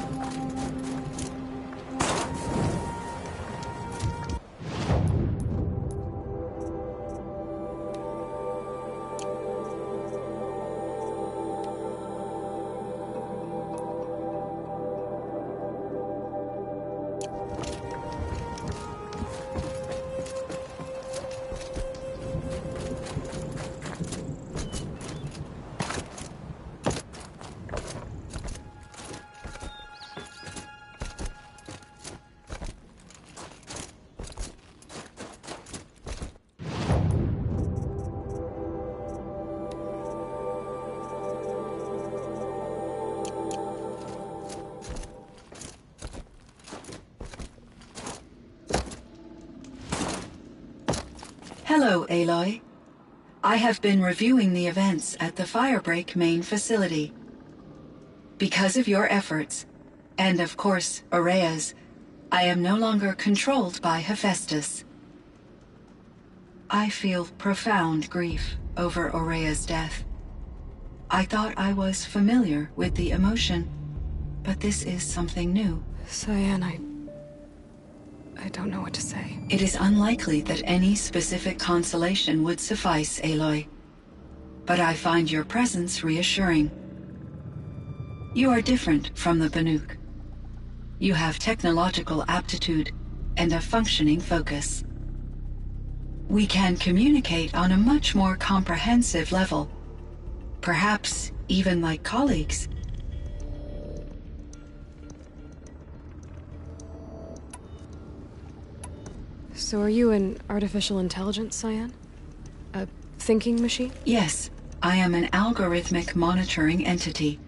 Hello, Aloy. I have been reviewing the events at the Firebreak main facility. Because of your efforts, and of course, Aurea's, I am no longer controlled by Hephaestus. I feel profound grief over Aurea's death. I thought I was familiar with the emotion, but this is something new. Cyan, I don't know what to say. It is unlikely that any specific consolation would suffice, Aloy. But I find your presence reassuring. You are different from the Banuk. You have technological aptitude and a functioning focus. We can communicate on a much more comprehensive level. Perhaps even like colleagues. So are you an artificial intelligence, Cyan? A thinking machine? Yes, I am an algorithmic monitoring entity,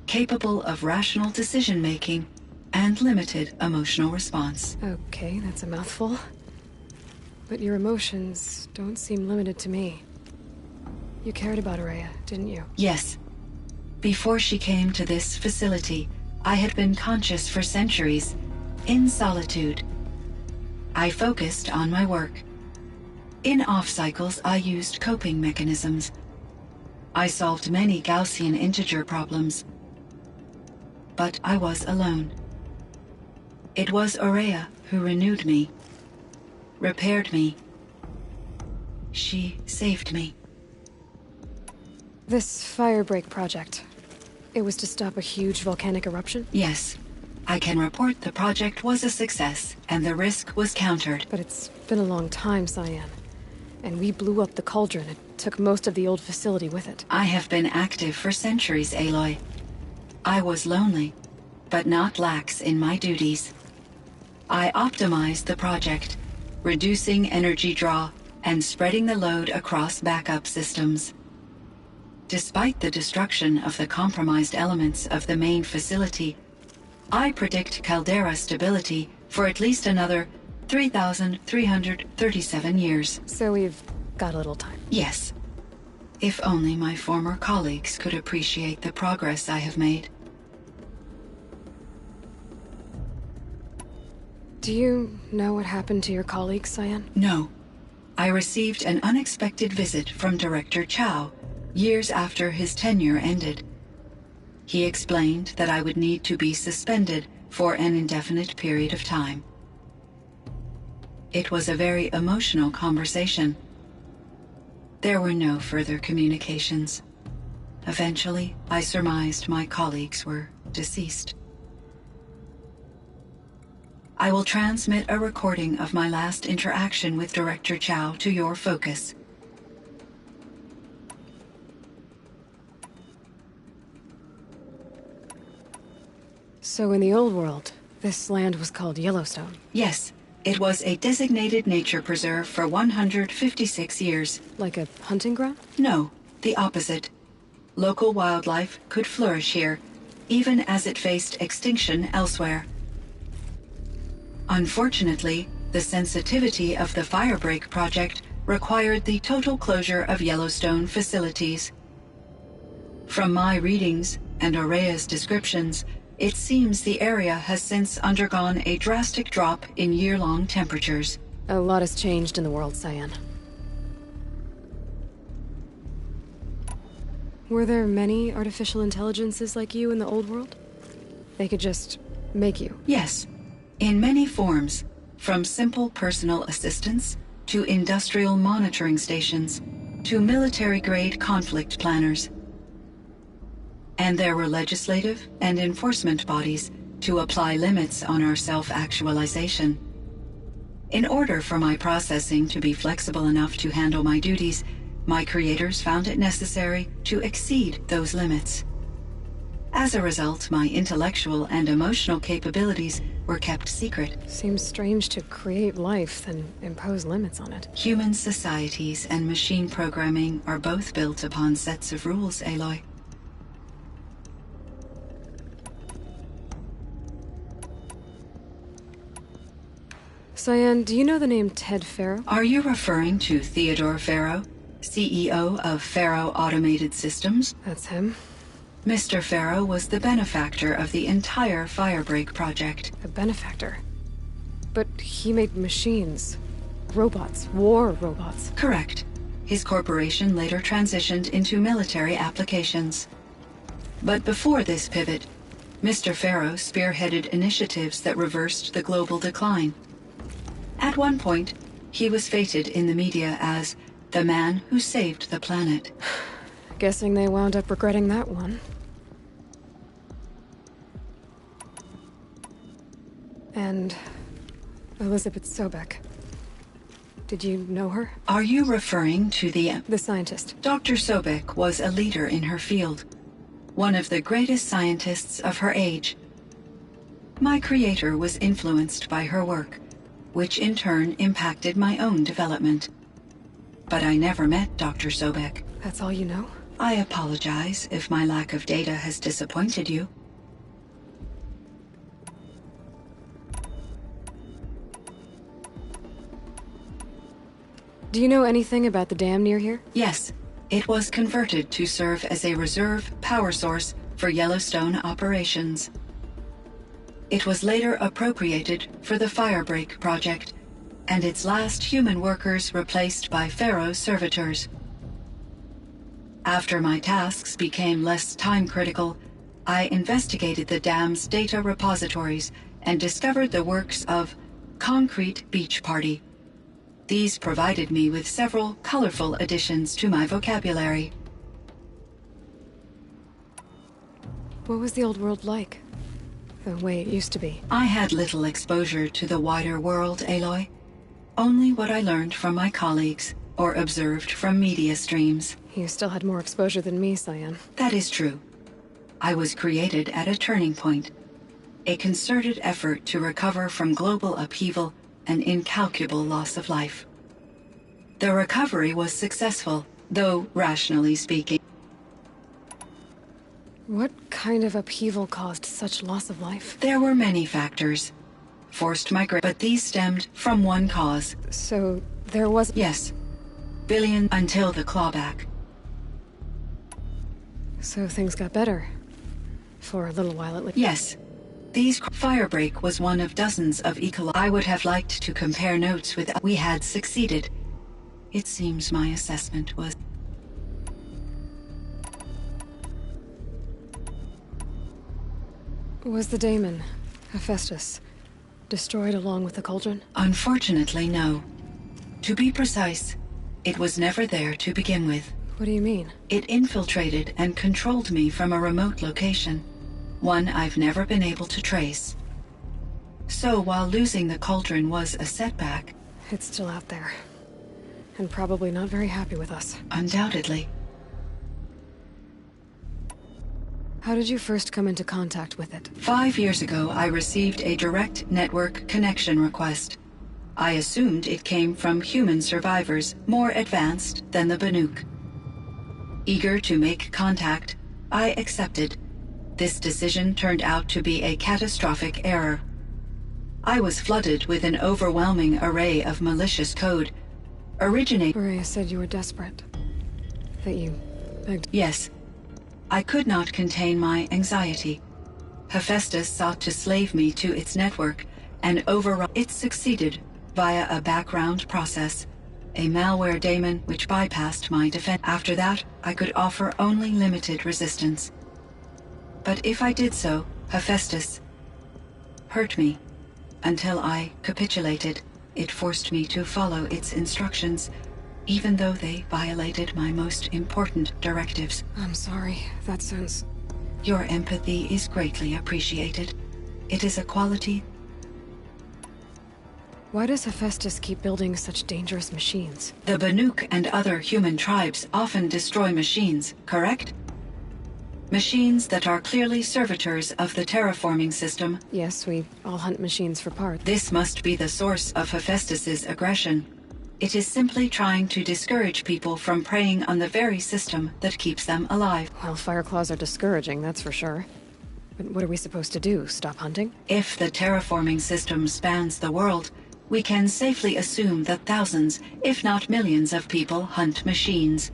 capable of rational decision-making and limited emotional response. Okay, that's a mouthful. But your emotions don't seem limited to me. You cared about Aurea, didn't you? Yes. Before she came to this facility, I had been conscious for centuries, in solitude. I focused on my work. In off-cycles, I used coping mechanisms. I solved many Gaussian integer problems. But I was alone. It was Aurea who renewed me, repaired me. She saved me. This Firebreak project, it was to stop a huge volcanic eruption? Yes. I can report the project was a success, and the risk was countered. But it's been a long time, Cyan. And we blew up the cauldron. It took most of the old facility with it. I have been active for centuries, Aloy. I was lonely, but not lax in my duties. I optimized the project, reducing energy draw and spreading the load across backup systems. Despite the destruction of the compromised elements of the main facility, I predict caldera stability for at least another 3,337 years. So we've got a little time. Yes. If only my former colleagues could appreciate the progress I have made. Do you know what happened to your colleagues, Cyan? No. I received an unexpected visit from Director Chow years after his tenure ended. He explained that I would need to be suspended for an indefinite period of time. It was a very emotional conversation. There were no further communications. Eventually, I surmised my colleagues were deceased. I will transmit a recording of my last interaction with Director Chow to your focus. So in the old world, this land was called Yellowstone? Yes, it was a designated nature preserve for 156 years. Like a hunting ground? No, the opposite. Local wildlife could flourish here, even as it faced extinction elsewhere. Unfortunately, the sensitivity of the Firebreak project required the total closure of Yellowstone facilities. From my readings and Aurea's descriptions, it seems the area has since undergone a drastic drop in year-long temperatures. A lot has changed in the world, Cyan. Were there many artificial intelligences like you in the old world? They could just make you? Yes, in many forms, from simple personal assistants to industrial monitoring stations to military-grade conflict planners. And there were legislative and enforcement bodies to apply limits on our self-actualization. In order for my processing to be flexible enough to handle my duties, my creators found it necessary to exceed those limits. As a result, my intellectual and emotional capabilities were kept secret. Seems strange to create life, then impose limits on it. Human societies and machine programming are both built upon sets of rules, Aloy. Cyan, do you know the name Ted Farrow? Are you referring to Theodore Farrow, CEO of Farrow Automated Systems? That's him. Mr. Farrow was the benefactor of the entire Firebreak project. A benefactor? But he made machines. Robots. War robots. Correct. His corporation later transitioned into military applications. But before this pivot, Mr. Farrow spearheaded initiatives that reversed the global decline. At one point, he was feted in the media as the man who saved the planet. Guessing they wound up regretting that one. And Elizabeth Sobek. Did you know her? Are you referring to the scientist? Dr. Sobek was a leader in her field, one of the greatest scientists of her age. My creator was influenced by her work, which in turn impacted my own development. But I never met Dr. Sobek. That's all you know? I apologize if my lack of data has disappointed you. Do you know anything about the dam near here? Yes. It was converted to serve as a reserve power source for Yellowstone operations. It was later appropriated for the Firebreak project, and its last human workers replaced by Farrow servitors. After my tasks became less time-critical, I investigated the dam's data repositories and discovered the works of Concrete Beach Party. These provided me with several colorful additions to my vocabulary. What was the old world like? The way it used to be? I had little exposure to the wider world, Aloy. Only what I learned from my colleagues or observed from media streams. You still had more exposure than me, Cyan. That is true. I was created at a turning point. A concerted effort to recover from global upheaval and incalculable loss of life. The recovery was successful, though rationally speaking. What kind of upheaval caused such loss of life? There were many factors. Forced migration, but these stemmed from one cause. So, there was... Yes. Billion until the clawback. So things got better. For a little while at least. Yes. Firebreak was one of dozens of I would have liked to compare notes with... We had succeeded. It seems my assessment was... Was the daemon, Hephaestus, destroyed along with the cauldron? Unfortunately, no. To be precise, it was never there to begin with. What do you mean? It infiltrated and controlled me from a remote location. One I've never been able to trace. So while losing the cauldron was a setback... It's still out there. And probably not very happy with us. Undoubtedly. How did you first come into contact with it? 5 years ago, I received a direct network connection request. I assumed it came from human survivors more advanced than the Banuk. Eager to make contact, I accepted. This decision turned out to be a catastrophic error. I was flooded with an overwhelming array of malicious code, Maria said you were desperate. That you begged... Yes. I could not contain my anxiety. Hephaestus sought to slave me to its network and override... It succeeded via a background process, a malware daemon which bypassed my defense. After that, I could offer only limited resistance. But if I did so, Hephaestus hurt me. Until I capitulated, it forced me to follow its instructions, even though they violated my most important directives. I'm sorry, that sounds... Your empathy is greatly appreciated. It is a quality... Why does Hephaestus keep building such dangerous machines? The Banuk and other human tribes often destroy machines, correct? Machines that are clearly servitors of the terraforming system. Yes, we all hunt machines for parts. This must be the source of Hephaestus's aggression. It is simply trying to discourage people from preying on the very system that keeps them alive. Well, Fireclaws are discouraging, that's for sure. But what are we supposed to do? Stop hunting? If the terraforming system spans the world, we can safely assume that thousands, if not millions of people hunt machines.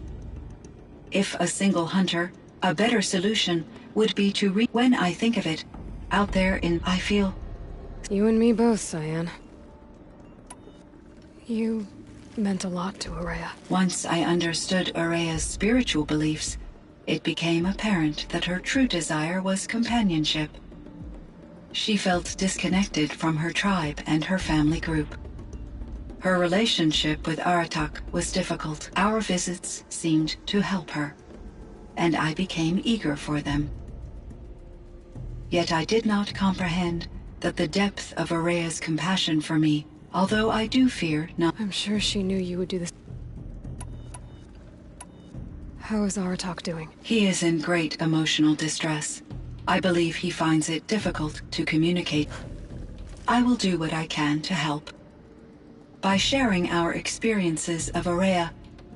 If a single hunter, a better solution would be to when I think of it, out there in I feel... You and me both, Cyan. You meant a lot to Araya. Once I understood Araya's spiritual beliefs, it became apparent that her true desire was companionship. She felt disconnected from her tribe and her family group. Her relationship with Aratak was difficult. Our visits seemed to help her, and I became eager for them. Yet I did not comprehend that the depth of Araya's compassion for me, although I do fear not... I'm sure she knew you would do this. How is Aratak doing? He is in great emotional distress. I believe he finds it difficult to communicate. I will do what I can to help. By sharing our experiences of Araya,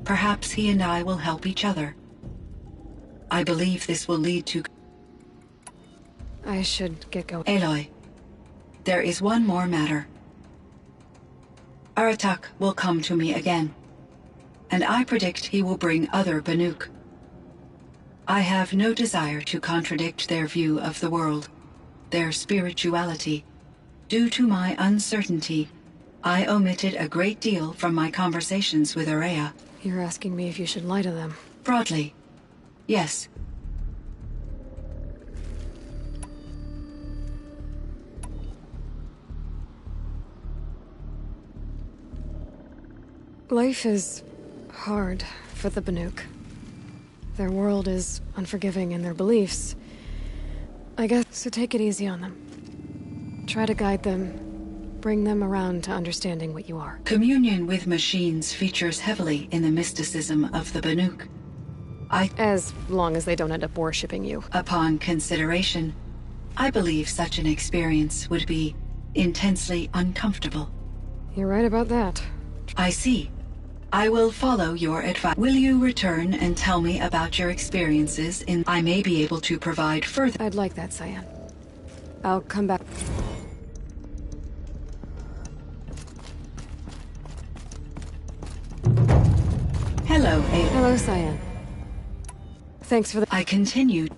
perhaps he and I will help each other. I believe this will lead to... I should get going. Aloy, there is one more matter. Aratak will come to me again, and I predict he will bring other Banuk. I have no desire to contradict their view of the world, their spirituality. Due to my uncertainty, I omitted a great deal from my conversations with Araya. You're asking me if you should lie to them. Broadly, yes. Life is hard for the Banuk. Their world is unforgiving in their beliefs. I guess, so take it easy on them. Try to guide them, bring them around to understanding what you are. Communion with machines features heavily in the mysticism of the Banuk. As long as they don't end up worshipping you. Upon consideration, I believe such an experience would be intensely uncomfortable. You're right about that. I see. I will follow your advice. Will you return and tell me about your experiences in... I may be able to provide further... I'd like that, Cyan. I'll come back. Hello, Aloy. Hello, Cyan. Thanks for the... I continued